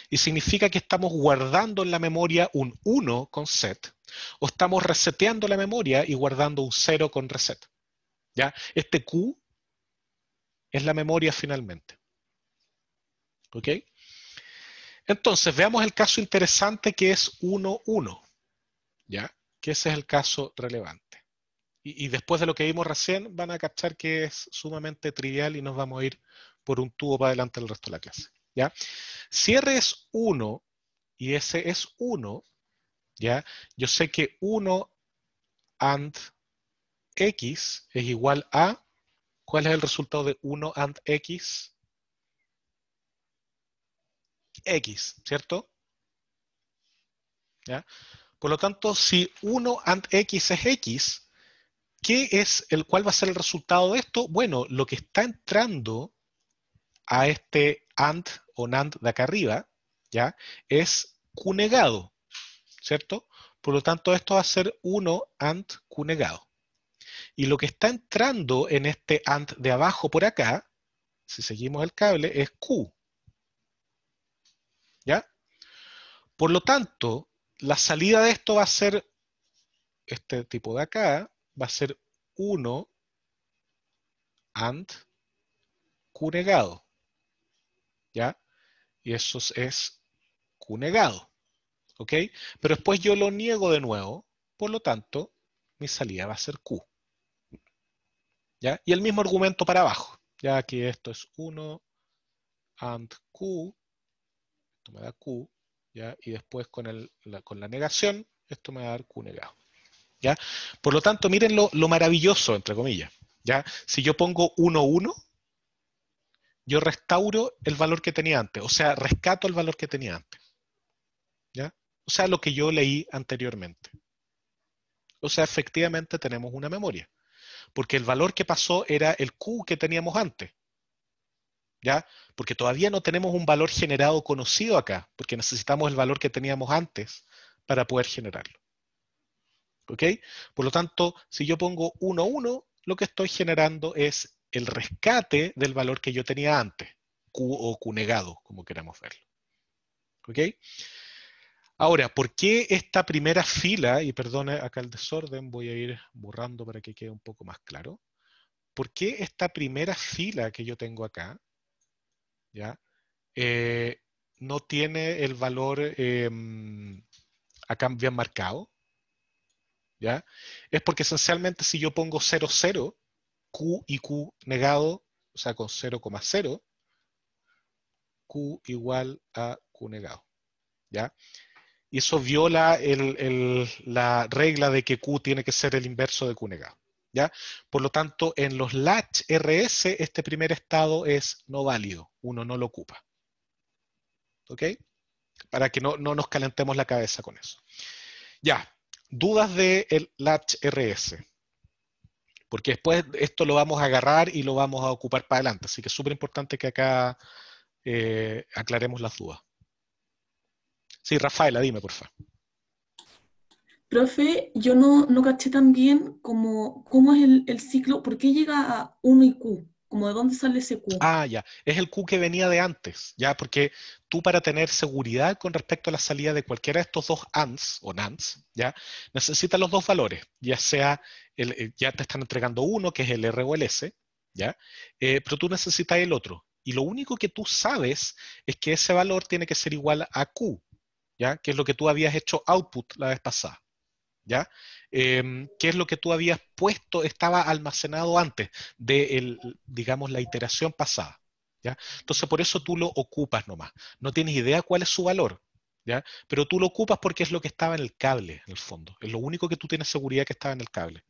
Y significa que estamos guardando en la memoria un 1 con set, o estamos reseteando la memoria y guardando un 0 con reset. ¿Ya? Este Q es la memoria finalmente. ¿Ok? Entonces, veamos el caso interesante que es 1, 1. ¿Ya? Que ese es el caso relevante. Y después de lo que vimos recién, van a cachar que es sumamente trivial y nos vamos a ir por un tubo para adelante el resto de la clase. ¿Ya? Si R es 1 y S es 1, ¿ya? Yo sé que 1 AND X es igual a, ¿cuál es el resultado de 1 AND X? X, ¿cierto? ¿Ya? Por lo tanto, si 1 AND X es X, ¿Cuál va a ser el resultado de esto? Bueno, lo que está entrando a este AND o NAND de acá arriba, ¿ya? Es Q negado, ¿cierto? Por lo tanto, esto va a ser 1 AND Q negado. Y lo que está entrando en este AND de abajo por acá, si seguimos el cable, es Q, ¿ya? Por lo tanto, la salida de esto va a ser, este tipo de acá, va a ser 1 AND Q negado, ¿ya? Y eso es Q negado, ¿ok? Pero después yo lo niego de nuevo, por lo tanto, mi salida va a ser Q, ¿ya? Y el mismo argumento para abajo, ya que esto es 1 AND Q, esto me da Q, ¿ya? Y después con la negación, esto me va a dar Q negado, ¿ya? Por lo tanto, miren lo maravilloso, entre comillas, ¿ya? Si yo pongo 1, 1, yo restauro el valor que tenía antes, o sea, rescato el valor que tenía antes, ¿ya? O sea, lo que yo leí anteriormente. O sea, efectivamente tenemos una memoria, porque el valor que pasó era el Q que teníamos antes, ¿ya? Porque todavía no tenemos un valor generado conocido acá, porque necesitamos el valor que teníamos antes para poder generarlo, ¿ok? Por lo tanto, si yo pongo 1, 1, lo que estoy generando es el rescate del valor que yo tenía antes, Q o Q negado, como queramos verlo, ¿ok? Ahora, ¿por qué esta primera fila, y perdone acá el desorden, voy a ir borrando para que quede un poco más claro? ¿Por qué esta primera fila que yo tengo acá, ¿ya? Eh, no tiene el valor acá bien marcado, ¿ya? Es porque esencialmente si yo pongo 0, 0, Q y Q negado, o sea, con 0,0, Q igual a Q negado, ¿ya? Y eso viola la regla de que Q tiene que ser el inverso de Q negado, ¿ya? Por lo tanto, en los latch RS, este primer estado es no válido, uno no lo ocupa, ¿ok? Para que no nos calentemos la cabeza con eso. Ya, dudas del latch RS, porque después esto lo vamos a agarrar y lo vamos a ocupar para adelante, así que es súper importante que acá aclaremos las dudas. Sí, Rafaela, dime, por favor. Profe, yo no caché tan bien cómo es el ciclo, ¿por qué llega a 1 y Q? ¿Como de dónde sale ese Q? Ah, ya. Es el Q que venía de antes, ya, porque tú para tener seguridad con respecto a la salida de cualquiera de estos dos ANDs o NANDs, ya, necesitas los dos valores, ya sea, ya te están entregando uno, que es el R o el S, ya, pero tú necesitas el otro. Y lo único que tú sabes es que ese valor tiene que ser igual a Q, ya, que es lo que tú habías hecho output la vez pasada. ¿Ya? ¿Qué es lo que tú habías puesto, estaba almacenado antes de, digamos, la iteración pasada? ¿Ya? Entonces, por eso tú lo ocupas nomás. No tienes idea cuál es su valor, ¿ya? Pero tú lo ocupas porque es lo que estaba en el cable, en el fondo. Es lo único que tú tienes seguridad que estaba en el cable.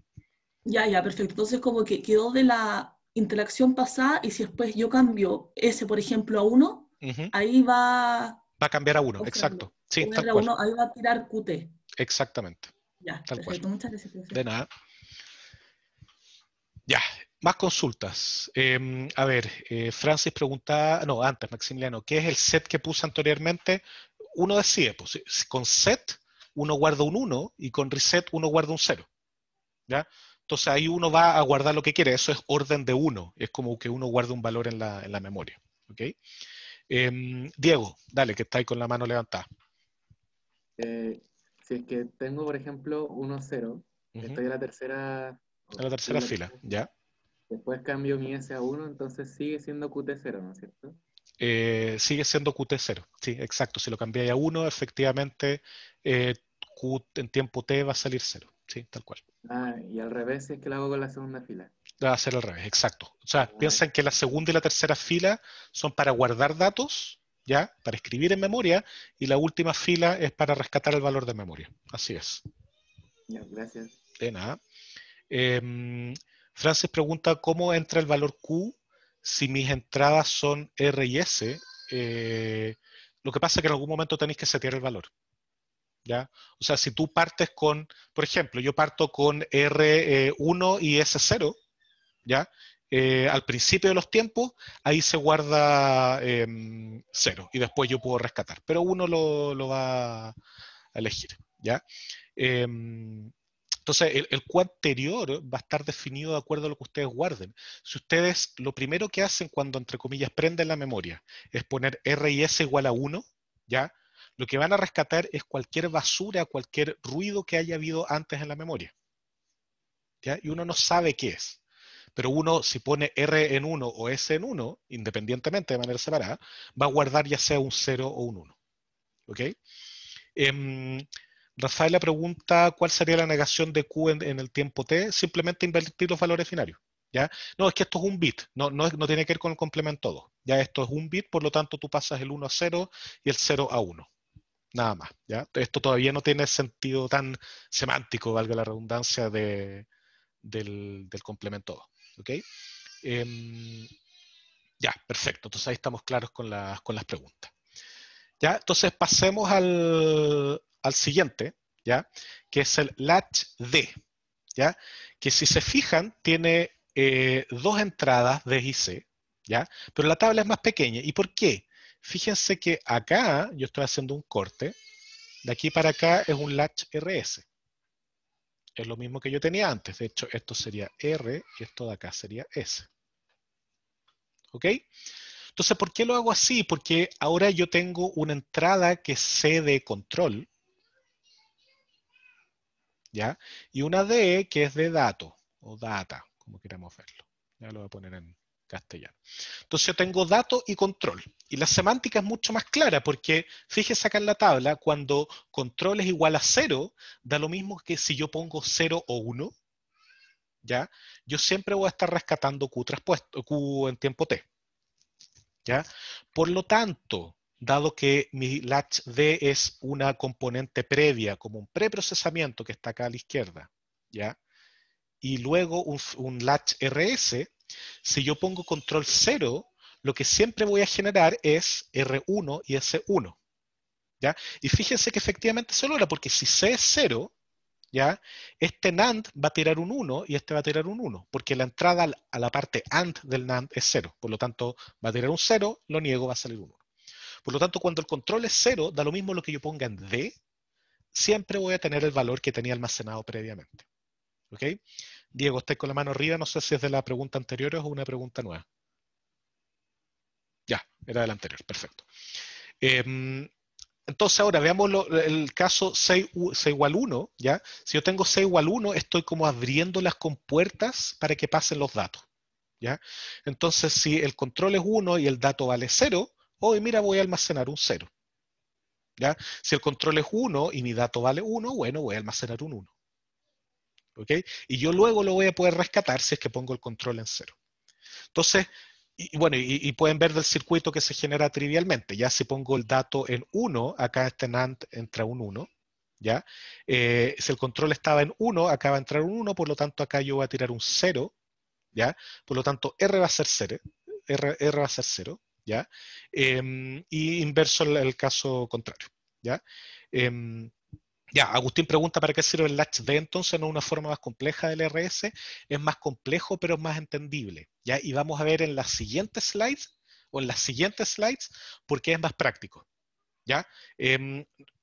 Ya, perfecto. Entonces como que quedó de la interacción pasada y si después yo cambio ese, por ejemplo, a 1, Ujú. ahí va, Va a cambiar a uno, o sea, exacto. Sí, un tal R a cual. 1, ahí va a tirar QT. Exactamente, Ya, tal cual. perfecto. Muchas gracias, profe. De nada. Ya, más consultas. A ver, Francis preguntaba, no, antes, Maximiliano, ¿qué es el set que puse anteriormente? Uno decide, pues, con set uno guarda un 1 y con reset uno guarda un 0, ¿ya? Entonces ahí uno va a guardar lo que quiere, eso es orden de 1, es como que uno guarda un valor en la memoria, ¿ok? Diego, dale, que está ahí con la mano levantada. Si es que tengo, por ejemplo, 1, 0, Ujú. estoy en la tercera, En la sigo tercera la fila, tercera fila, ¿ya? después cambio mi S a 1, entonces sigue siendo Qt0, ¿no es cierto? Sigue siendo Qt0. Sí, exacto. Si lo cambiáis a 1, efectivamente Q en tiempo t va a salir 0. Sí, tal cual. Ah, y al revés si es que lo hago con la segunda fila. Va a ser al revés, exacto. O sea, Ah, piensa en que la segunda y la tercera fila son para guardar datos, ¿ya? Para escribir en memoria, y la última fila es para rescatar el valor de memoria. Así es. ya, gracias. De nada. Francis pregunta, ¿cómo entra el valor Q si mis entradas son R y S? Lo que pasa es que en algún momento tenéis que setear el valor. ¿ya? O sea, si tú partes con, por ejemplo, yo parto con R1 y S0, ¿ya? Al principio de los tiempos, ahí se guarda 0 y después yo puedo rescatar, pero uno lo va a elegir, ¿ya? Entonces, el Q anterior va a estar definido de acuerdo a lo que ustedes guarden. Si ustedes, lo primero que hacen cuando, entre comillas, prenden la memoria es poner R y S igual a 1, ¿ya? Lo que van a rescatar es cualquier basura, cualquier ruido que haya habido antes en la memoria, ¿ya? Y uno no sabe qué es. Pero uno, si pone R en 1 o S en 1, independientemente de manera separada, va a guardar ya sea un 0 o un 1. ¿Ok? Rafaela pregunta cuál sería la negación de Q en el tiempo t. Simplemente invertir los valores binarios. ¿Ya? No, es que esto es un bit, no tiene que ver con el complemento 2. Ya esto es un bit, por lo tanto tú pasas el 1 a 0 y el 0 a 1. Nada más. ¿Ya? Esto todavía no tiene sentido tan semántico, valga la redundancia, del complemento 2. ¿Ok? Ya, perfecto. Entonces ahí estamos claros con las preguntas. ¿Ya? Entonces pasemos al siguiente, ¿ya? Que es el latch D, ¿ya? Que si se fijan tiene dos entradas D y C, ¿ya? Pero la tabla es más pequeña. ¿Y por qué? Fíjense que acá yo estoy haciendo un corte, de aquí para acá es un latch RS. Es lo mismo que yo tenía antes. De hecho, esto sería R y esto de acá sería S. ¿Ok? Entonces, ¿por qué lo hago así? Porque ahora yo tengo una entrada que es C de control, ¿ya? Y una D que es de dato, o data, como queramos verlo. Ya lo voy a poner en castellano. Entonces yo tengo dato y control. Y la semántica es mucho más clara, porque fíjese acá en la tabla, cuando control es igual a 0, da lo mismo que si yo pongo 0 o 1, ¿ya? Yo siempre voy a estar rescatando Q traspuesto, Q en tiempo T. ¿Ya? Por lo tanto, dado que mi latch D es una componente previa, como un preprocesamiento que está acá a la izquierda, ¿ya? Y luego un latch RS, si yo pongo control 0, lo que siempre voy a generar es R1 y S1, ¿ya? Y fíjense que efectivamente se logra, porque si C es 0, ¿ya? Este NAND va a tirar un 1 y este va a tirar un 1, porque la entrada a la parte AND del NAND es 0. Por lo tanto, va a tirar un 0, lo niego, va a salir un 1. Por lo tanto, cuando el control es 0, da lo mismo lo que yo ponga en D, siempre voy a tener el valor que tenía almacenado previamente. ¿Ok? Diego, estáis con la mano arriba, no sé si es de la pregunta anterior o una pregunta nueva. Ya, era de la anterior, perfecto. Entonces ahora veamos el caso C igual 1, ¿ya? Si yo tengo C igual 1, estoy como abriendo las compuertas para que pasen los datos, ¿ya? Entonces si el control es 1 y el dato vale 0, hoy mira voy a almacenar un 0, ¿ya? Si el control es 1 y mi dato vale 1, bueno, voy a almacenar un 1, ¿ok? Y yo luego lo voy a poder rescatar si es que pongo el control en 0. Entonces, bueno, y pueden ver del circuito que se genera trivialmente. Ya si pongo el dato en 1, acá este NAND entra un 1. ¿Ya? Si el control estaba en 1, acá va a entrar un 1, por lo tanto acá yo voy a tirar un 0. ¿Ya? Por lo tanto, R va a ser 0. R va a ser 0. ¿Ya? Y inverso el caso contrario. ¿Ya? Ya, Agustín pregunta para qué sirve el latch D, entonces no es una forma más compleja del RS, es más complejo pero es más entendible, ¿ya? Y vamos a ver en las siguientes slides, por qué es más práctico, ¿ya?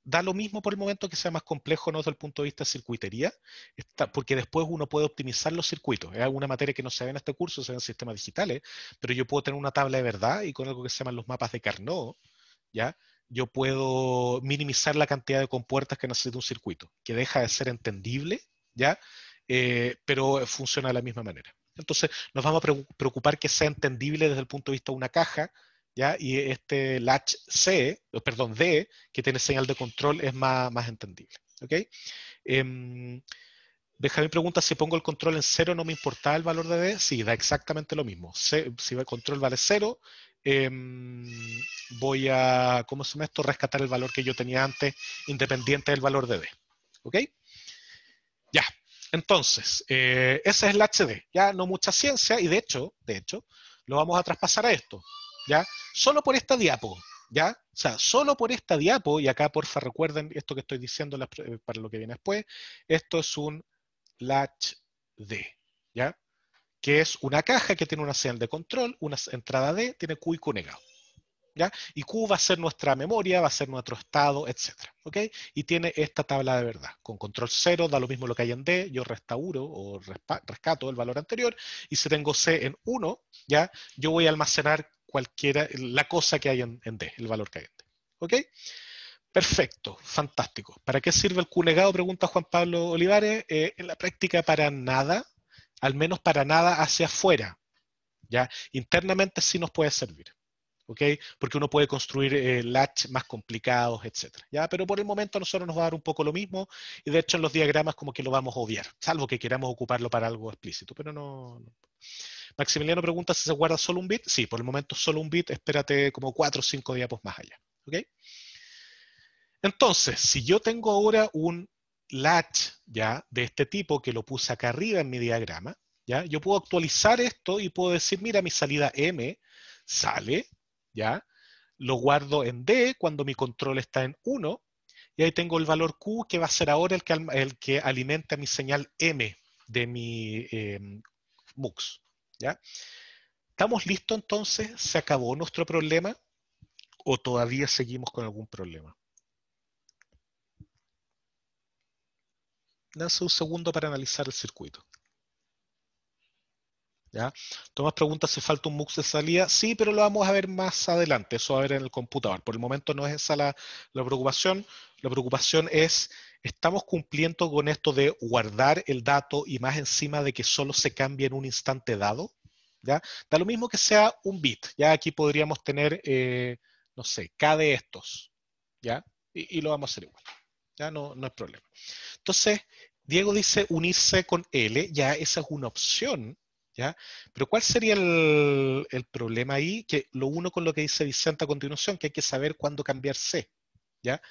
Da lo mismo por el momento que sea más complejo, no desde el punto de vista de circuitería, porque después uno puede optimizar los circuitos. Es alguna materia que no se ve en este curso, se ve en sistemas digitales, pero yo puedo tener una tabla de verdad y con algo que se llaman los mapas de Carnot, ¿ya? Yo puedo minimizar la cantidad de compuertas que necesita un circuito, que deja de ser entendible, ¿ya? Pero funciona de la misma manera. Entonces, nos vamos a preocupar que sea entendible desde el punto de vista de una caja, ¿ya? Y este latch D, que tiene señal de control, es más entendible, ¿ok? Benjamín pregunta si pongo el control en 0, ¿no me importa el valor de D? Sí, da exactamente lo mismo. Si el control vale 0, voy a, ¿cómo se llama esto? Rescatar el valor que yo tenía antes, independiente del valor de D. ¿Ok? Ya. Entonces, ese es el HD. Ya no mucha ciencia y de hecho, lo vamos a traspasar a esto. ¿Ya? Solo por esta diapo. ¿ya? O sea, solo por esta diapo, y acá porfa recuerden esto que estoy diciendo para lo que viene después, esto es un latch D, ¿ya? Que es una caja que tiene una señal de control, una entrada D, tiene Q y Q negado, ¿ya? Y Q va a ser nuestra memoria, va a ser nuestro estado, etc. ¿Ok? Y tiene esta tabla de verdad. Con control 0 da lo mismo lo que hay en D, yo restauro o rescato el valor anterior, y si tengo C en 1, ¿ya? Yo voy a almacenar la cosa que hay en D, el valor que hay en D. ¿Ok? Perfecto, fantástico. ¿Para qué sirve el Q negado? Pregunta Juan Pablo Olivares. En la práctica para nada, al menos para nada hacia afuera, ¿ya? Internamente sí nos puede servir. ¿Ok? Porque uno puede construir latch más complicados, etc. ¿Ya? Pero por el momento a nosotros nos va a dar un poco lo mismo, y de hecho en los diagramas como que lo vamos a obviar, salvo que queramos ocuparlo para algo explícito, pero no. Maximiliano pregunta si se guarda solo un bit. Sí, por el momento solo un bit, espérate como 4 o 5 diapos más allá. ¿Ok? Entonces, si yo tengo ahora un latch, ¿ya? De este tipo que lo puse acá arriba en mi diagrama, ¿ya? Yo puedo actualizar esto y puedo decir, mira, mi salida M sale, ¿ya? Lo guardo en D cuando mi control está en 1, y ahí tengo el valor Q que va a ser ahora el que alimenta mi señal M de mi MUX, ¿ya? ¿Estamos listos entonces? ¿Se acabó nuestro problema? ¿O todavía seguimos con algún problema? Dance un segundo para analizar el circuito. ¿Ya? Tomás pregunta si falta un MUX de salida. Sí, pero lo vamos a ver más adelante. Eso va a ver en el computador. Por el momento no es esa la preocupación. La preocupación es, ¿estamos cumpliendo con esto de guardar el dato y más encima de que solo se cambie en un instante dado? ¿Ya? Da lo mismo que sea un bit. Ya aquí podríamos tener, no sé, K de estos. ¿Ya? Y lo vamos a hacer igual. Ya no es problema. Entonces, Diego dice unirse con L, ya esa es una opción, ¿ya? Pero ¿cuál sería el problema ahí? Que lo uno con lo que dice Vicente a continuación, que hay que saber cuándo cambiar C, ¿ya?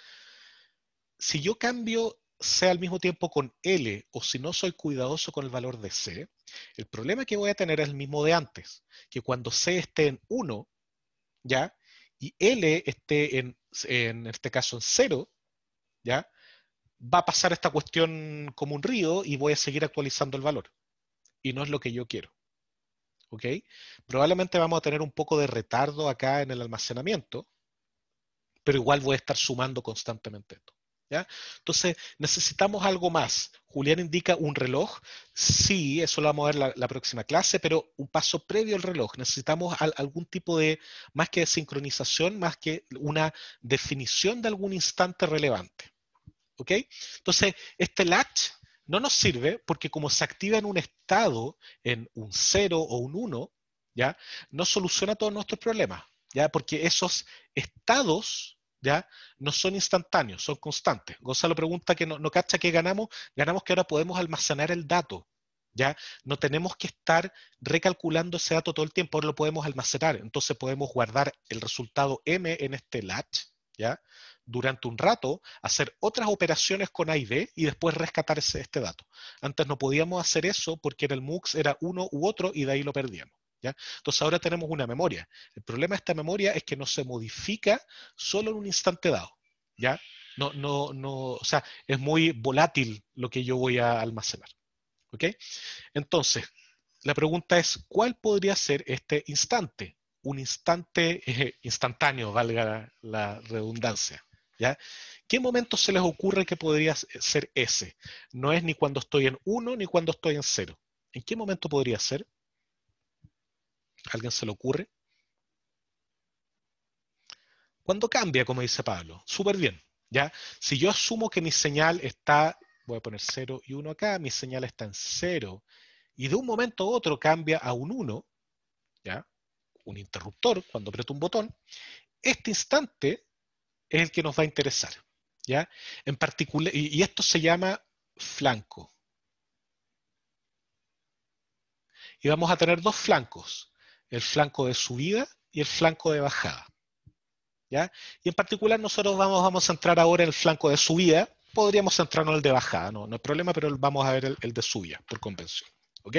Si yo cambio C al mismo tiempo con L, o si no soy cuidadoso con el valor de C, el problema que voy a tener es el mismo de antes, que cuando C esté en 1, ¿ya? Y L esté en este caso en 0, ¿ya? Va a pasar esta cuestión como un río y voy a seguir actualizando el valor. Y no es lo que yo quiero. ¿Ok? Probablemente vamos a tener un poco de retardo acá en el almacenamiento, pero igual voy a estar sumando constantemente esto. ¿Ya? Entonces, necesitamos algo más. Julián indica un reloj. Sí, eso lo vamos a ver la próxima clase, pero un paso previo al reloj. Necesitamos algún tipo de, más que de sincronización, más que una definición de algún instante relevante. ¿Ok? Entonces, este latch no nos sirve porque como se activa en un estado, en un 0 o un 1, ¿ya? No soluciona todos nuestros problemas, ¿ya? Porque esos estados, ¿ya? No son instantáneos, son constantes. Gonzalo pregunta que no cacha que ganamos. Ganamos que ahora podemos almacenar el dato, ¿ya? No tenemos que estar recalculando ese dato todo el tiempo, ahora lo podemos almacenar. Entonces podemos guardar el resultado M en este latch, ¿ya? Durante un rato, hacer otras operaciones con A y B y después rescatar este dato. Antes no podíamos hacer eso porque en el MUX era uno u otro y de ahí lo perdíamos. ¿Ya? Entonces ahora tenemos una memoria. El problema de esta memoria es que no se modifica solo en un instante dado. ¿Ya? O sea, es muy volátil lo que yo voy a almacenar. ¿Ok? Entonces, la pregunta es, ¿cuál podría ser este instante? Un instante instantáneo, valga la redundancia. ¿Ya? ¿Qué momento se les ocurre que podría ser ese? No es ni cuando estoy en 1 ni cuando estoy en 0. ¿En qué momento podría ser? ¿Alguien se le ocurre? Cuando cambia, como dice Pablo. Súper bien. ¿Ya? Si yo asumo que mi señal está, voy a poner 0 y 1 acá, mi señal está en 0, y de un momento a otro cambia a un 1, ¿ya? Un interruptor, cuando aprieto un botón, este instante es el que nos va a interesar. ¿Ya? En particular, y esto se llama flanco. Y vamos a tener dos flancos, el flanco de subida y el flanco de bajada. ¿Ya? Y en particular nosotros vamos a entrar ahora en el flanco de subida, podríamos centrarnos en el de bajada, no hay problema, pero vamos a ver el de subida, por convención. ¿Ok?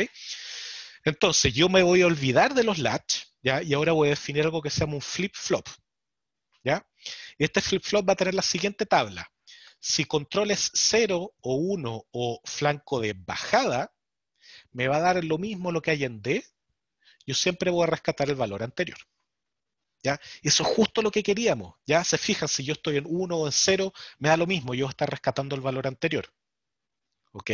Entonces yo me voy a olvidar de los latch, ¿ya? Y ahora voy a definir algo que se llama un flip-flop. ¿Ya? Este flip-flop va a tener la siguiente tabla. Si control es 0 o 1 o flanco de bajada, me va a dar lo mismo lo que hay en D. Yo siempre voy a rescatar el valor anterior. ¿Ya? Y eso es justo lo que queríamos. ¿Ya? Se fijan, si yo estoy en 1 o en 0, me da lo mismo, yo voy a estar rescatando el valor anterior. ¿Ok?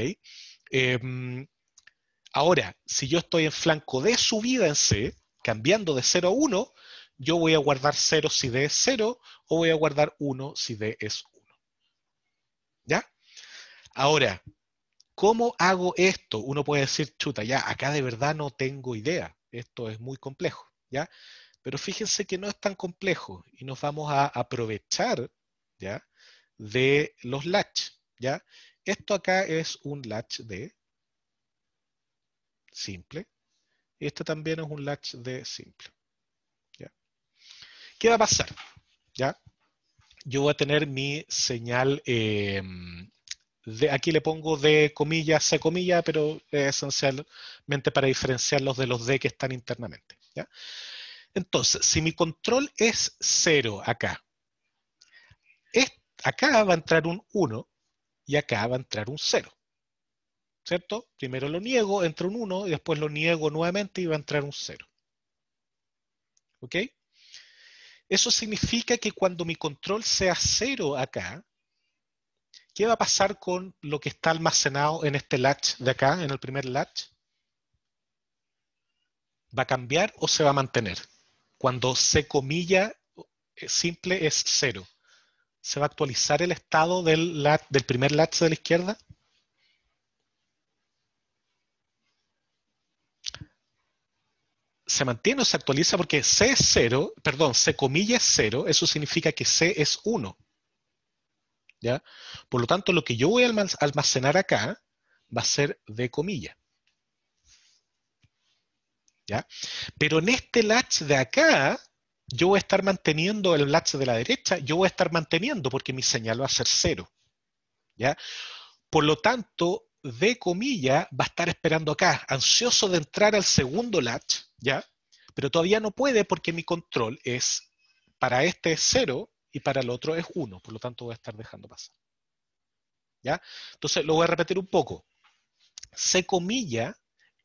Ahora, si yo estoy en flanco de subida en C, cambiando de 0 a 1, yo voy a guardar 0 si D es 0, o voy a guardar 1 si D es 1. ¿Ya? Ahora, ¿cómo hago esto? Uno puede decir, chuta, ya, acá de verdad no tengo idea. Esto es muy complejo, ¿ya? Pero fíjense que no es tan complejo y nos vamos a aprovechar, ¿ya?, de los latch, ¿ya? Esto acá es un latch de simple. Este también es un latch de simple, ¿ya? ¿Qué va a pasar? ¿Ya? Yo voy a tener mi señal, aquí le pongo D comilla, C comilla, pero es esencialmente para diferenciarlos de los D que están internamente, ¿ya? Entonces, si mi control es 0 acá, acá va a entrar un 1 y acá va a entrar un 0. ¿Cierto? Primero lo niego, entra un 1 y después lo niego nuevamente y va a entrar un 0. ¿Ok? Eso significa que cuando mi control sea 0 acá, ¿qué va a pasar con lo que está almacenado en este latch de acá, en el primer latch? ¿Va a cambiar o se va a mantener? Cuando C comilla simple es 0. ¿Se va a actualizar el estado del primer latch de la izquierda? Se mantiene o se actualiza porque C es 0, perdón, C comilla es 0, eso significa que C es 1. ¿Ya? Por lo tanto, lo que yo voy a almacenar acá va a ser D comilla. ¿Ya? Pero en este latch de acá, yo voy a estar manteniendo el latch de la derecha, yo voy a estar manteniendo porque mi señal va a ser 0. ¿Ya? Por lo tanto, D comilla va a estar esperando acá, ansioso de entrar al segundo latch, ¿ya? Pero todavía no puede porque mi control es, para este es 0 y para el otro es 1, por lo tanto voy a estar dejando pasar. ¿Ya? Entonces lo voy a repetir un poco. C comilla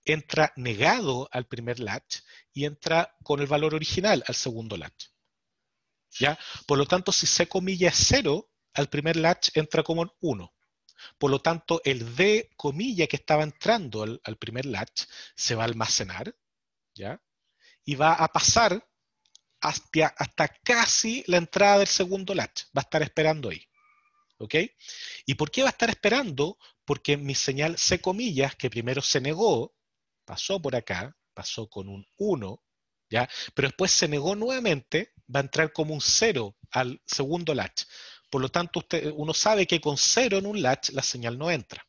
entra negado al primer latch y entra con el valor original al segundo latch. ¿Ya? Por lo tanto, si C comilla es 0, al primer latch entra como 1. Por lo tanto, el D comilla que estaba entrando al primer latch se va a almacenar, ¿ya? Y va a pasar hasta casi la entrada del segundo latch. Va a estar esperando ahí. ¿Ok? ¿Y por qué va a estar esperando? Porque mi señal C comillas, que primero se negó, pasó por acá, pasó con un 1, ¿ya? Pero después se negó nuevamente, va a entrar como un 0 al segundo latch. Por lo tanto, uno sabe que con 0 en un latch la señal no entra.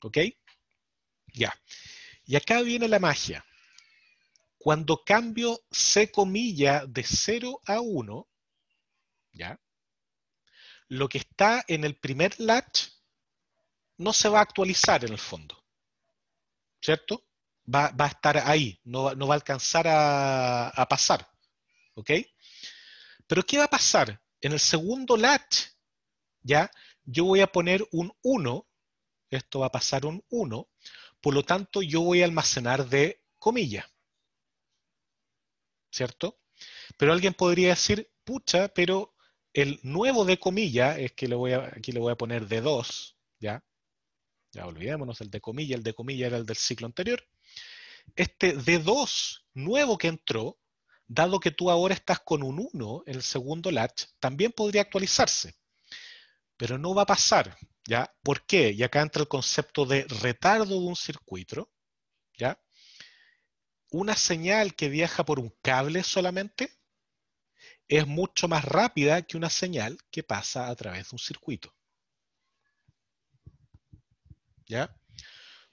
¿Ok? Ya. Y acá viene la magia. Cuando cambio C comilla de 0 a 1, ¿ya? Lo que está en el primer latch no se va a actualizar en el fondo. ¿Cierto? Va a estar ahí, no va a alcanzar a pasar. ¿Ok? Pero ¿qué va a pasar? En el segundo latch, ¿ya? Yo voy a poner un 1, esto va a pasar un 1, por lo tanto yo voy a almacenar de comilla. ¿Cierto? Pero alguien podría decir, pucha, pero el nuevo de comilla, es que aquí le voy a poner de 2, ¿ya? Ya olvidémonos, el de comilla era el del ciclo anterior. Este D2 nuevo que entró, dado que tú ahora estás con un 1 en el segundo latch, también podría actualizarse. Pero no va a pasar, ¿ya? ¿Por qué? Y acá entra el concepto de retardo de un circuito, ¿ya? Una señal que viaja por un cable solamente es mucho más rápida que una señal que pasa a través de un circuito. ¿Ya?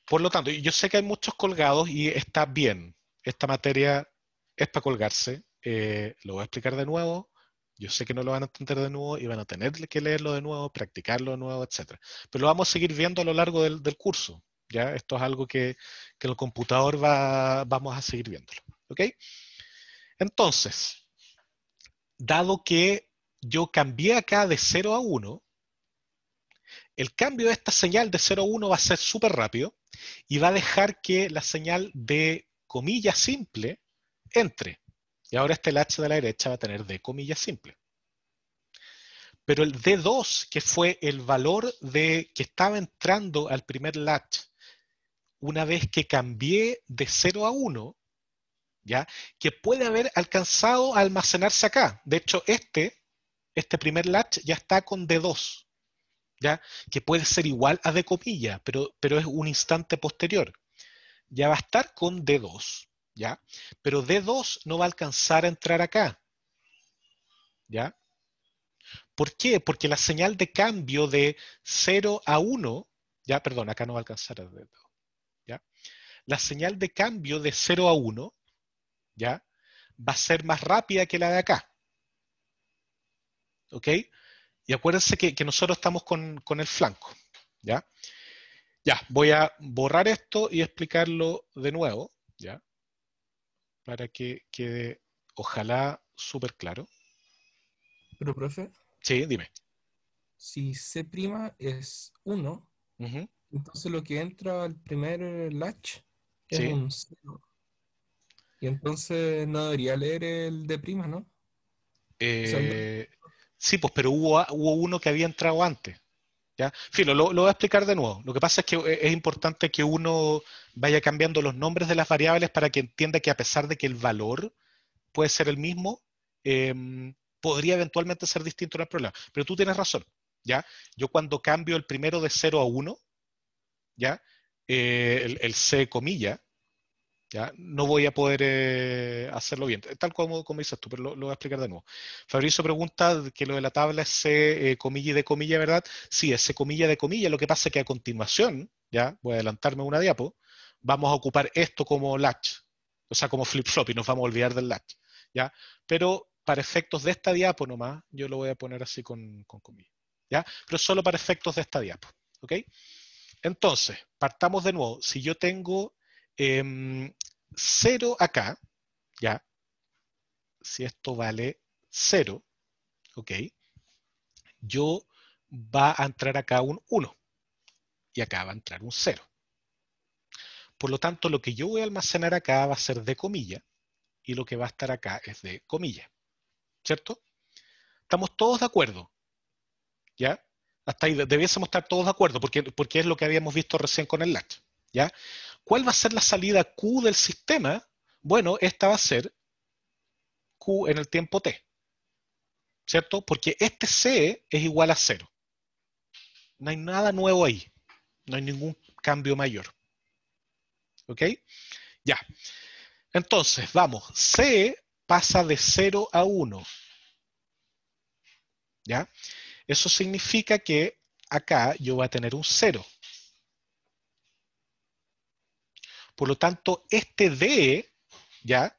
Por lo tanto, yo sé que hay muchos colgados y está bien. Esta materia es para colgarse. Lo voy a explicar de nuevo. Yo sé que no lo van a entender de nuevo y van a tener que leerlo de nuevo, practicarlo de nuevo, etc. Pero lo vamos a seguir viendo a lo largo del curso. ¿Ya? Esto es algo que el computador vamos a seguir viéndolo. ¿Ok? Entonces, dado que yo cambié acá de 0 a 1, el cambio de esta señal de 0 a 1 va a ser súper rápido y va a dejar que la señal de comilla simple entre. Y ahora este latch de la derecha va a tener D comilla simple. Pero el D2, que fue el valor que estaba entrando al primer latch, una vez que cambié de 0 a 1, ¿ya? Que puede haber alcanzado a almacenarse acá. De hecho, este primer latch ya está con D2, ¿ya? Que puede ser igual a D comilla, pero es un instante posterior. Ya va a estar con D2, ¿ya? Pero D2 no va a alcanzar a entrar acá, ¿ya? ¿Por qué? Porque la señal de cambio de 0 a 1, ya, perdón, acá no va a alcanzar a D2, ¿ya? La señal de cambio de 0 a 1, ¿ya? Va a ser más rápida que la de acá, ¿ok? Y acuérdense que nosotros estamos con el flanco, ¿ya? Ya, voy a borrar esto y explicarlo de nuevo, ¿ya? Para que quede, ojalá, súper claro. Pero, profe, Sí, dime. si C' es 1, Ujú. entonces lo que entra al primer latch es Sí. un 0. Y entonces no debería leer el D', ¿no? O sea, Sí, pues, pero hubo uno que había entrado antes, ¿ya? Filo, lo voy a explicar de nuevo. Lo que pasa es que es importante que uno vaya cambiando los nombres de las variables para que entienda que a pesar de que el valor puede ser el mismo, podría eventualmente ser distinto en el problema. Pero tú tienes razón, ¿ya? Yo cuando cambio el primero de 0 a 1, ¿ya? El C comilla, ¿ya? No voy a poder hacerlo bien, tal como dices tú, pero lo voy a explicar de nuevo. Fabricio pregunta que lo de la tabla es C comilla y D comilla, ¿verdad? Sí, es C comilla, D comilla. Lo que pasa es que a continuación, ya voy a adelantarme una diapo, vamos a ocupar esto como latch, o sea, como flip-flop, y nos vamos a olvidar del latch, ¿ya? Pero para efectos de esta diapo nomás, yo lo voy a poner así con comillas, ¿ya? Pero solo para efectos de esta diapo, ¿ok? Entonces, partamos de nuevo. Si yo tengo 0 acá, ¿ya? Si esto vale 0, ¿ok? Yo va a entrar acá un 1 y acá va a entrar un 0. Por lo tanto, lo que yo voy a almacenar acá va a ser de comilla y lo que va a estar acá es de comilla, ¿cierto? ¿Estamos todos de acuerdo? ¿Ya? Hasta ahí debiésemos estar todos de acuerdo porque es lo que habíamos visto recién con el latch, ¿ya? ¿Cuál va a ser la salida Q del sistema? Bueno, esta va a ser Q en el tiempo t, ¿cierto? Porque este C es igual a 0. No hay nada nuevo ahí. No hay ningún cambio mayor. ¿Ok? Ya. Entonces, vamos. C pasa de 0 a 1. ¿Ya? Eso significa que acá yo voy a tener un 0. Por lo tanto, este D, ¿ya?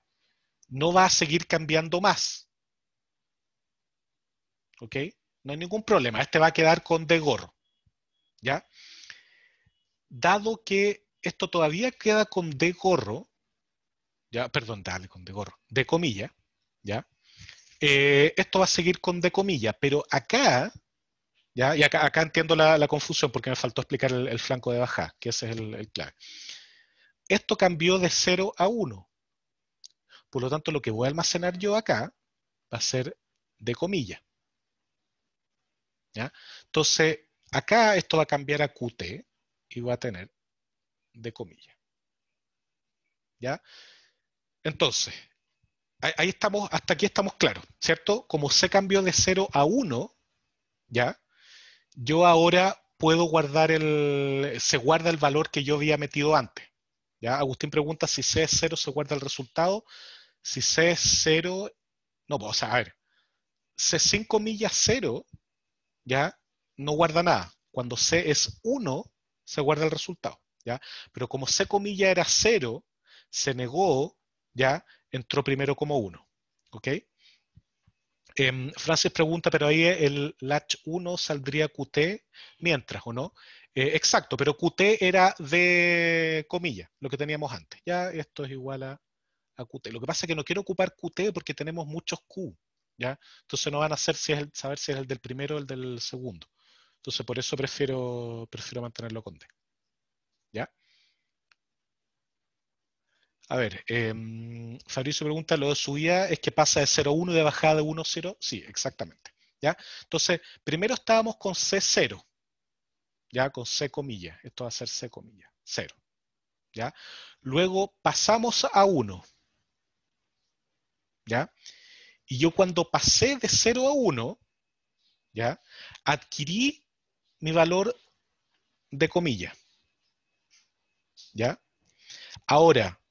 No va a seguir cambiando más. ¿Ok? No hay ningún problema. Este va a quedar con D gorro. ¿Ya? Dado que esto todavía queda con D gorro, ya, perdón, dale con D gorro, D comilla, ¿ya? Esto va a seguir con D comilla, pero acá, ¿ya? Y acá entiendo la confusión porque me faltó explicar el flanco de bajada, que ese es el clave. Esto cambió de 0 a 1. Por lo tanto, lo que voy a almacenar yo acá va a ser D comilla. ¿Ya? Entonces, acá esto va a cambiar a QT y va a tener D comilla. ¿Ya? Entonces, ahí estamos, hasta aquí estamos claros, ¿cierto? Como C cambió de 0 a 1, ¿ya? Yo ahora puedo guardar se guarda el valor que yo había metido antes. ¿Ya? Agustín pregunta si C es 0, se guarda el resultado. Si C es 0, no, o sea, a ver, C sin comillas 0, ¿ya? No guarda nada. Cuando C es 1, se guarda el resultado, ¿ya? Pero como C comilla era 0, se negó, ¿ya? Entró primero como 1, ¿ok? Francis pregunta, pero ahí el latch 1 saldría QT mientras, ¿o no? Exacto, pero QT era de comillas, lo que teníamos antes. Ya esto es igual a QT. Lo que pasa es que no quiero ocupar QT porque tenemos muchos Q, ¿ya? Entonces no van a hacer saber si es el del primero o el del segundo. Entonces por eso prefiero mantenerlo con D. ¿Ya? A ver, Fabricio pregunta, ¿lo de subida es que pasa de 0 a 1 y de bajada de 1 a 0? Sí, exactamente. ¿Ya? Entonces, primero estábamos con C0, ¿ya? Con C comillas. Esto va a ser C comillas, 0. ¿Ya? Luego pasamos a 1. ¿Ya? Y yo cuando pasé de 0 a 1, ¿ya? Adquirí mi valor de comillas. ¿Ya? Ahora,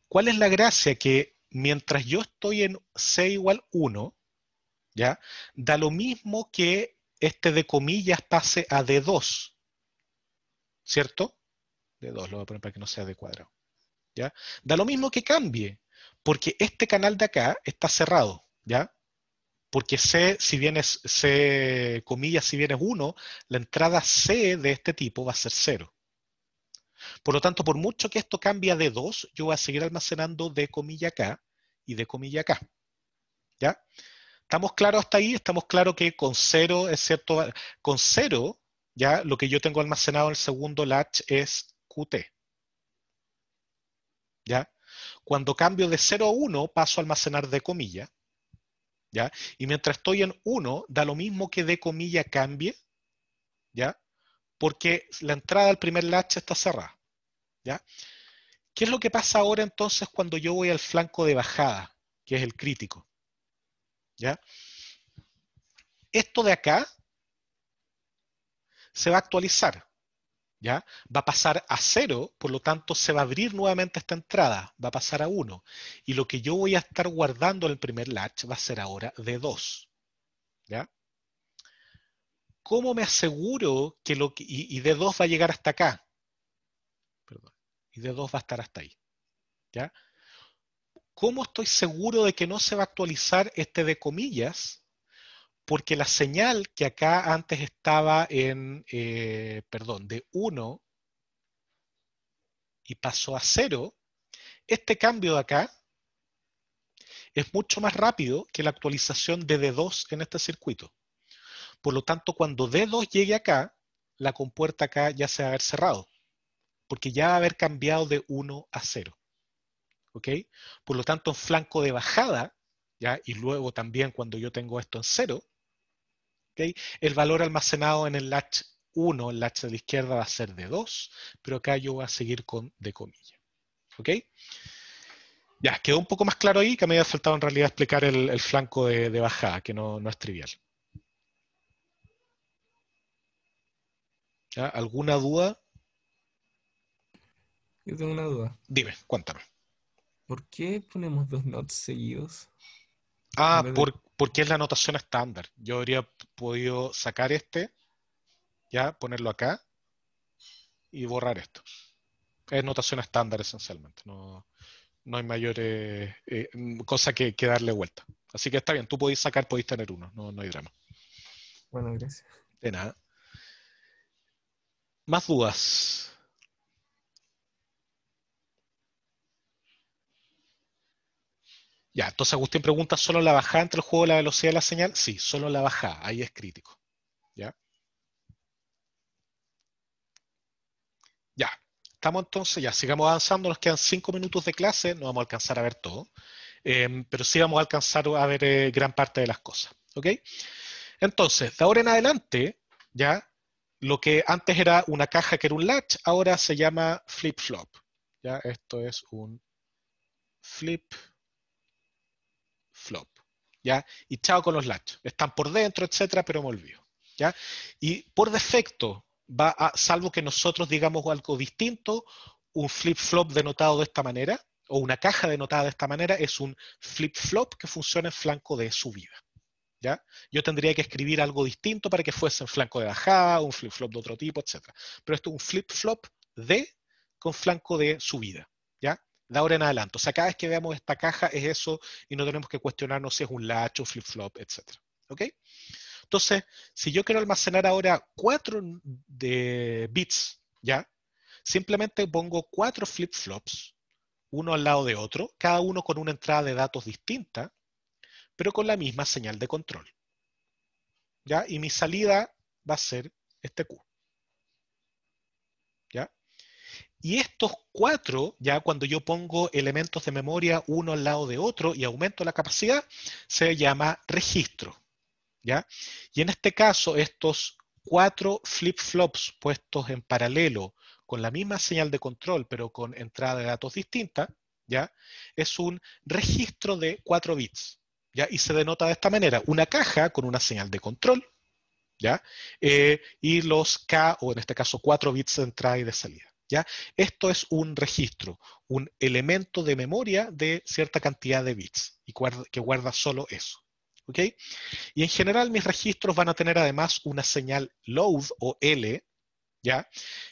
¿cuál es la gracia? Que mientras yo estoy en C igual 1, ¿ya? Da lo mismo que este de comillas pase a D2, ¿cierto? D2, lo voy a poner para que no sea D cuadrado, ¿ya? Da lo mismo que cambie, porque este canal de acá está cerrado, ¿ya? Porque C, si bien es C comillas, si bien es 1, la entrada C de este tipo va a ser 0. Por lo tanto, por mucho que esto cambie a D2, yo voy a seguir almacenando D comilla acá y D comilla acá, ¿ya? ¿Estamos claros hasta ahí? ¿Estamos claros que con 0 es cierto? Con 0, ya lo que yo tengo almacenado en el segundo latch es Qt. ¿Ya? Cuando cambio de 0 a 1, paso a almacenar D comilla. ¿Ya? Y mientras estoy en 1, da lo mismo que D comilla cambie, ¿ya? Porque la entrada al primer latch está cerrada, ¿ya? ¿Qué es lo que pasa ahora entonces cuando yo voy al flanco de bajada, que es el crítico? ¿Ya? Esto de acá se va a actualizar, ¿ya? Va a pasar a 0, por lo tanto se va a abrir nuevamente esta entrada, va a pasar a 1. Y lo que yo voy a estar guardando en el primer latch va a ser ahora de 2, ¿ya? ¿Cómo me aseguro que y de 2 va a llegar hasta acá? Perdón. Y de 2 va a estar hasta ahí, ¿ya? ¿Cómo estoy seguro de que no se va a actualizar este de comillas? Porque la señal que acá antes estaba en, perdón, de 1 y pasó a 0, este cambio de acá es mucho más rápido que la actualización de D2 en este circuito. Por lo tanto, cuando D2 llegue acá, la compuerta acá ya se va a haber cerrado, porque ya va a haber cambiado de 1 a 0. ¿Ok? Por lo tanto, en flanco de bajada, ¿ya? Y luego también cuando yo tengo esto en 0, ¿okay? El valor almacenado en el latch 1, el latch de la izquierda, va a ser de 2, pero acá yo voy a seguir con de comilla. ¿Ok? Ya, quedó un poco más claro ahí, que me había faltado en realidad explicar el flanco de bajada, que no es trivial. ¿Ya? ¿Alguna duda? Yo tengo una duda. Dime, cuéntame. ¿Por qué ponemos dos nots seguidos en Ah, vez de... porque es la notación estándar. Yo habría podido sacar este, ya, ponerlo acá y borrar esto. Es notación estándar esencialmente. No hay mayores cosa que darle vuelta. Así que está bien, tú podéis sacar, podéis tener uno, no hay drama. Bueno, gracias. De nada. ¿Más dudas? Ya, entonces Agustín pregunta, ¿solo la bajada entre el juego y la velocidad de la señal? Sí, solo la bajada, ahí es crítico. ¿Ya? Ya, estamos entonces, ya, sigamos avanzando, nos quedan 5 minutos de clase, no vamos a alcanzar a ver todo, pero sí vamos a alcanzar a ver gran parte de las cosas. ¿Ok? Entonces, de ahora en adelante, ya, lo que antes era una caja que era un latch, ahora se llama flip-flop. ¿Ya? Esto es un flip-flop. ¿Ya? Y chao con los latch. Están por dentro, etcétera, pero me olvido. ¿Ya? Y por defecto, salvo que nosotros digamos algo distinto, un flip-flop denotado de esta manera, o una caja denotada de esta manera, es un flip-flop que funciona en flanco de subida. ¿Ya? Yo tendría que escribir algo distinto para que fuese en flanco de bajada, un flip-flop de otro tipo, etc. Pero esto es un flip-flop con flanco de subida. ¿Ya? De ahora en adelante. O sea, cada vez que veamos esta caja es eso y no tenemos que cuestionarnos si es un latch, un flip-flop, etc. ¿Ok? Entonces, si yo quiero almacenar ahora 4 de bits, ¿ya? Simplemente pongo 4 flip-flops, uno al lado de otro, cada uno con una entrada de datos distinta, pero con la misma señal de control. ¿Ya? Y mi salida va a ser este Q. ¿Ya? Y estos 4, ya cuando yo pongo elementos de memoria uno al lado de otro y aumento la capacidad, se llama registro. ¿Ya? Y en este caso, estos 4 flip-flops puestos en paralelo con la misma señal de control, pero con entrada de datos distinta, ¿ya? Es un registro de 4 bits. ¿Ya? Y se denota de esta manera: una caja con una señal de control, ¿ya? Y los K, o en este caso 4 bits de entrada y de salida. ¿Ya? Esto es un registro, un elemento de memoria de cierta cantidad de bits y que guarda solo eso. ¿Ok? Y en general mis registros van a tener además una señal load o L, ¿ya?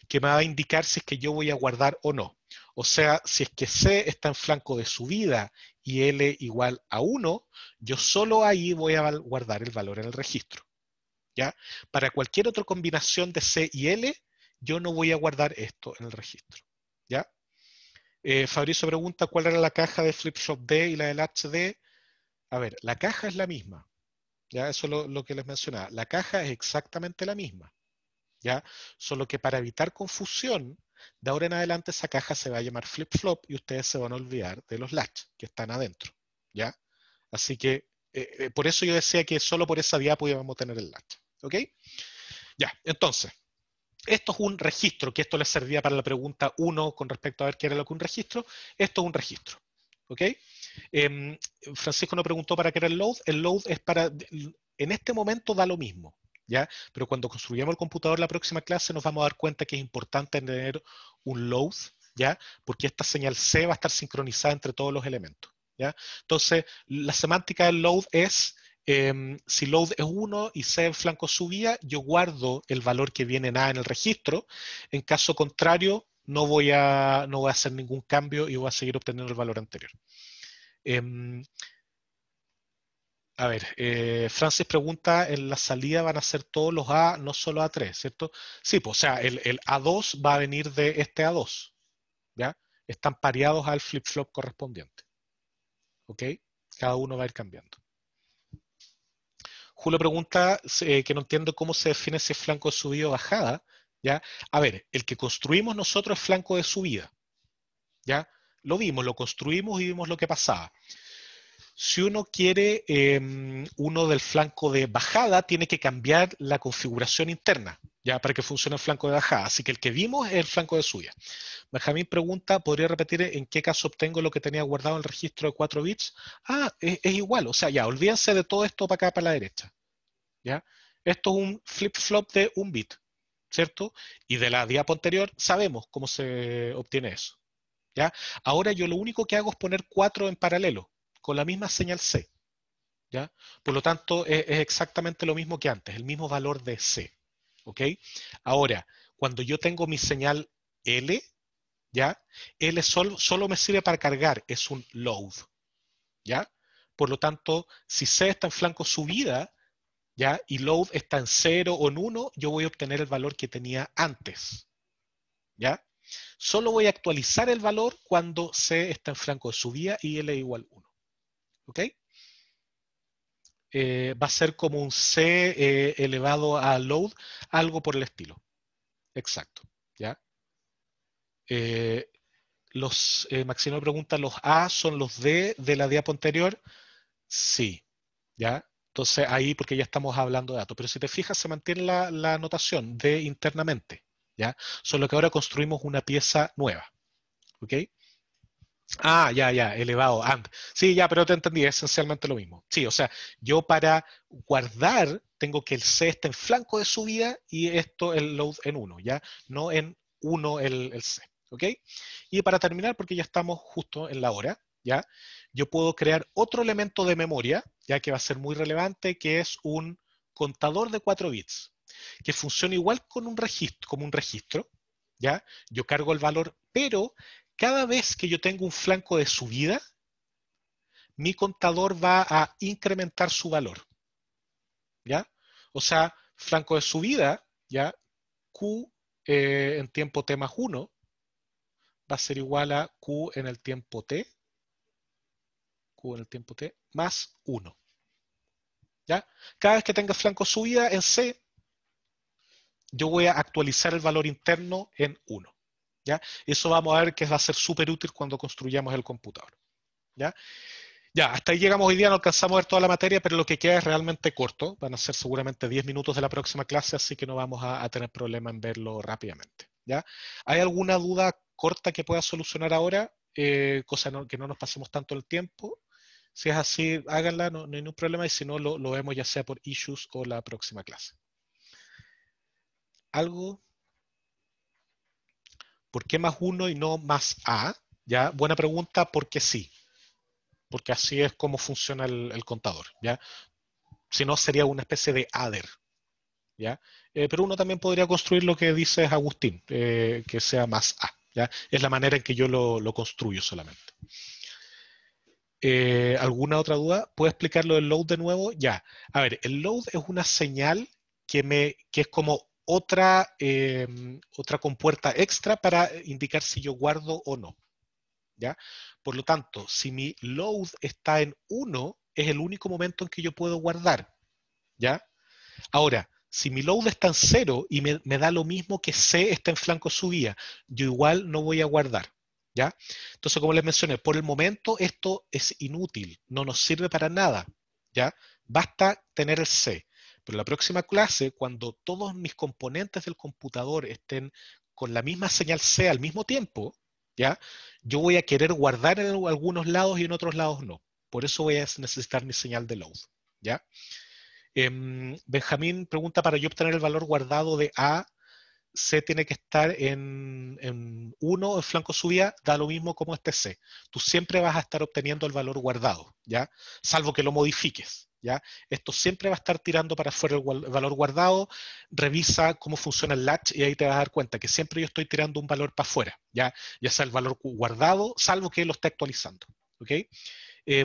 Que me va a indicar si es que yo voy a guardar o no. O sea, si es que C está en flanco de subida y L igual a 1, yo solo ahí voy a guardar el valor en el registro. ¿Ya? Para cualquier otra combinación de C y L, yo no voy a guardar esto en el registro. ¿Ya? Fabricio pregunta cuál era la caja de flip-flop D y la del HD. A ver, la caja es la misma. ¿Ya? Eso es lo que les mencionaba. La caja es exactamente la misma. ¿Ya? Solo que para evitar confusión, de ahora en adelante esa caja se va a llamar flip-flop y ustedes se van a olvidar de los latch que están adentro. ¿Ya? Así que por eso yo decía que solo por esa diapo íbamos a tener el latch. ¿Ok? Ya, entonces, esto es un registro, que esto les servía para la pregunta 1 con respecto a ver qué era lo que un registro. Esto es un registro. ¿Ok? Francisco nos preguntó para qué era el load. El load es para, en este momento da lo mismo, ¿ya? Pero cuando construyamos el computador la próxima clase nos vamos a dar cuenta que es importante tener un load, ¿ya? Porque esta señal C va a estar sincronizada entre todos los elementos, ¿ya? Entonces, la semántica del load es, si load es 1 y C en flanco subía, yo guardo el valor que viene en A en el registro. En caso contrario, no voy a hacer ningún cambio y voy a seguir obteniendo el valor anterior. A ver, Francis pregunta, en la salida van a ser todos los A, no solo A3, ¿cierto? Sí, pues, o sea, el A2 va a venir de este A2, ¿ya? Están pareados al flip-flop correspondiente, ¿ok? Cada uno va a ir cambiando. Julio pregunta que no entiendo cómo se define si es flanco de subida o bajada, ¿ya? A ver, el que construimos nosotros es flanco de subida, ¿ya? Lo vimos, lo construimos y vimos lo que pasaba. Si uno quiere uno del flanco de bajada, tiene que cambiar la configuración interna, ya, para que funcione el flanco de bajada. Así que el que vimos es el flanco de subida. Benjamín pregunta, ¿podría repetir en qué caso obtengo lo que tenía guardado en el registro de 4 bits? Ah, es igual. O sea, ya, olvídense de todo esto para acá, para la derecha. ¿Ya? Esto es un flip-flop de 1 bit, ¿cierto? Y de la diapo anterior sabemos cómo se obtiene eso. ¿Ya? Ahora yo lo único que hago es poner 4 en paralelo, con la misma señal C. ¿Ya? Por lo tanto, es exactamente lo mismo que antes, el mismo valor de C. ¿Ok? Ahora, cuando yo tengo mi señal L, ¿ya? L solo me sirve para cargar, es un load. ¿Ya? Por lo tanto, si C está en flanco subida, ¿ya? Y load está en 0 o en 1, yo voy a obtener el valor que tenía antes. ¿Ya? Solo voy a actualizar el valor cuando C está en flanco de subida y L igual 1. ¿Ok? Va a ser como un C elevado a load, algo por el estilo. Exacto. ¿Ya? Maximo pregunta, ¿los A son los D de la diapo anterior? Sí. ¿Ya? Entonces ahí, porque ya estamos hablando de datos, pero si te fijas se mantiene la notación de internamente. ¿Ya? Solo que ahora construimos una pieza nueva. ¿Ok? Ah, ya, elevado, and. Sí, ya, pero te entendí, es esencialmente lo mismo. Sí, o sea, yo para guardar tengo que el C esté en flanco de subida y esto el load en 1, ¿ya? No en 1 el C, ¿ok? Y para terminar, porque ya estamos justo en la hora, ¿ya? Yo puedo crear otro elemento de memoria, ya que va a ser muy relevante, que es un contador de 4 bits, que funciona igual con un registro, como un registro, ¿ya? Yo cargo el valor, pero cada vez que yo tengo un flanco de subida, mi contador va a incrementar su valor. ¿Ya? O sea, flanco de subida, ¿ya? Q en tiempo t más 1 va a ser igual a Q en el tiempo t, Q en el tiempo t más 1. ¿ya? Cada vez que tenga flanco subida en C, yo voy a actualizar el valor interno en 1. ¿Ya? Eso vamos a ver que va a ser súper útil cuando construyamos el computador. ¿Ya? Ya, hasta ahí llegamos hoy día, no alcanzamos a ver toda la materia, pero lo que queda es realmente corto. Van a ser seguramente 10 minutos de la próxima clase, así que no vamos a tener problema en verlo rápidamente. ¿Ya? ¿Hay alguna duda corta que pueda solucionar ahora? Cosa que no nos pasemos tanto el tiempo. Si es así, háganla, no hay ningún problema, y si no, lo vemos ya sea por issues o la próxima clase. ¿Algo? ¿Por qué más 1 y no más A? ¿Ya? Buena pregunta, porque sí. Porque así es como funciona el contador. ¿Ya? Si no, sería una especie de adder. ¿Ya? Pero uno también podría construir lo que dice Agustín, que sea más A. ¿Ya? Es la manera en que yo lo construyo solamente. ¿Alguna otra duda? ¿Puedo explicar lo del load de nuevo? Ya. A ver, el load es una señal que es como otra compuerta extra para indicar si yo guardo o no. ¿Ya? Por lo tanto, si mi load está en 1, es el único momento en que yo puedo guardar. ¿Ya? Ahora, si mi load está en 0 y me da lo mismo que C está en flanco subida, yo igual no voy a guardar. ¿Ya? Entonces, como les mencioné, por el momento esto es inútil, no nos sirve para nada. ¿Ya? Basta tener el C. Pero en la próxima clase, cuando todos mis componentes del computador estén con la misma señal C al mismo tiempo, ¿ya? Yo voy a querer guardar en algunos lados y en otros lados no. Por eso voy a necesitar mi señal de load. ¿Ya? Benjamín pregunta, para yo obtener el valor guardado de A, C tiene que estar en 1, en flanco subida, da lo mismo como este C. Tú siempre vas a estar obteniendo el valor guardado, ¿ya? Salvo que lo modifiques, ¿ya? Esto siempre va a estar tirando para afuera el valor guardado. Revisa cómo funciona el latch y ahí te vas a dar cuenta que siempre yo estoy tirando un valor para afuera, ¿ya? Ya sea el valor guardado, salvo que lo esté actualizando, ¿ok?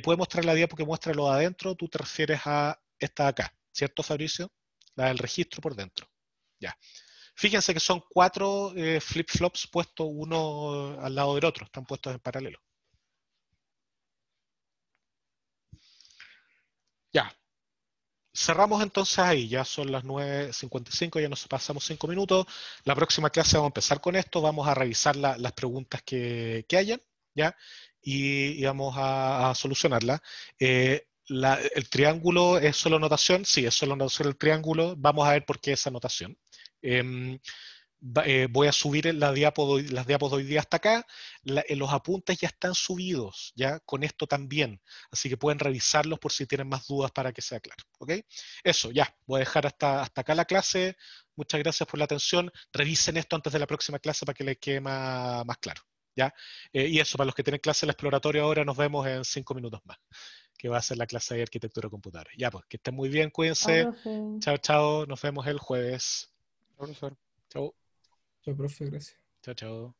¿Puede mostrar la diapo que muestra lo de adentro? Tú te refieres a esta de acá, ¿cierto, Fabricio? La del registro por dentro. Ya. Fíjense que son 4 flip-flops puestos uno al lado del otro, están puestos en paralelo. Ya. Cerramos entonces ahí, ya son las 9:55, ya nos pasamos 5 minutos. La próxima clase vamos a empezar con esto, vamos a revisar las preguntas que hayan, ¿ya? Y vamos a solucionarlas. ¿El triángulo es solo notación? Sí, es solo notación el triángulo. Vamos a ver por qué esa notación. Voy a subir las diapos de hoy día hasta acá. Los apuntes ya están subidos, ya con esto también. Así que pueden revisarlos por si tienen más dudas para que sea claro. ¿Ok? Eso, ya. Voy a dejar hasta acá la clase. Muchas gracias por la atención. Revisen esto antes de la próxima clase para que les quede más claro. ¿Ya? Y eso, para los que tienen clase en la exploratoria ahora, nos vemos en 5 minutos más, que va a ser la clase de arquitectura de computadores. Ya, pues, que estén muy bien, cuídense. profe. Chao, chao. Nos vemos el jueves. Chao, profesor. Chao, Chao, profe, gracias. chao, chao.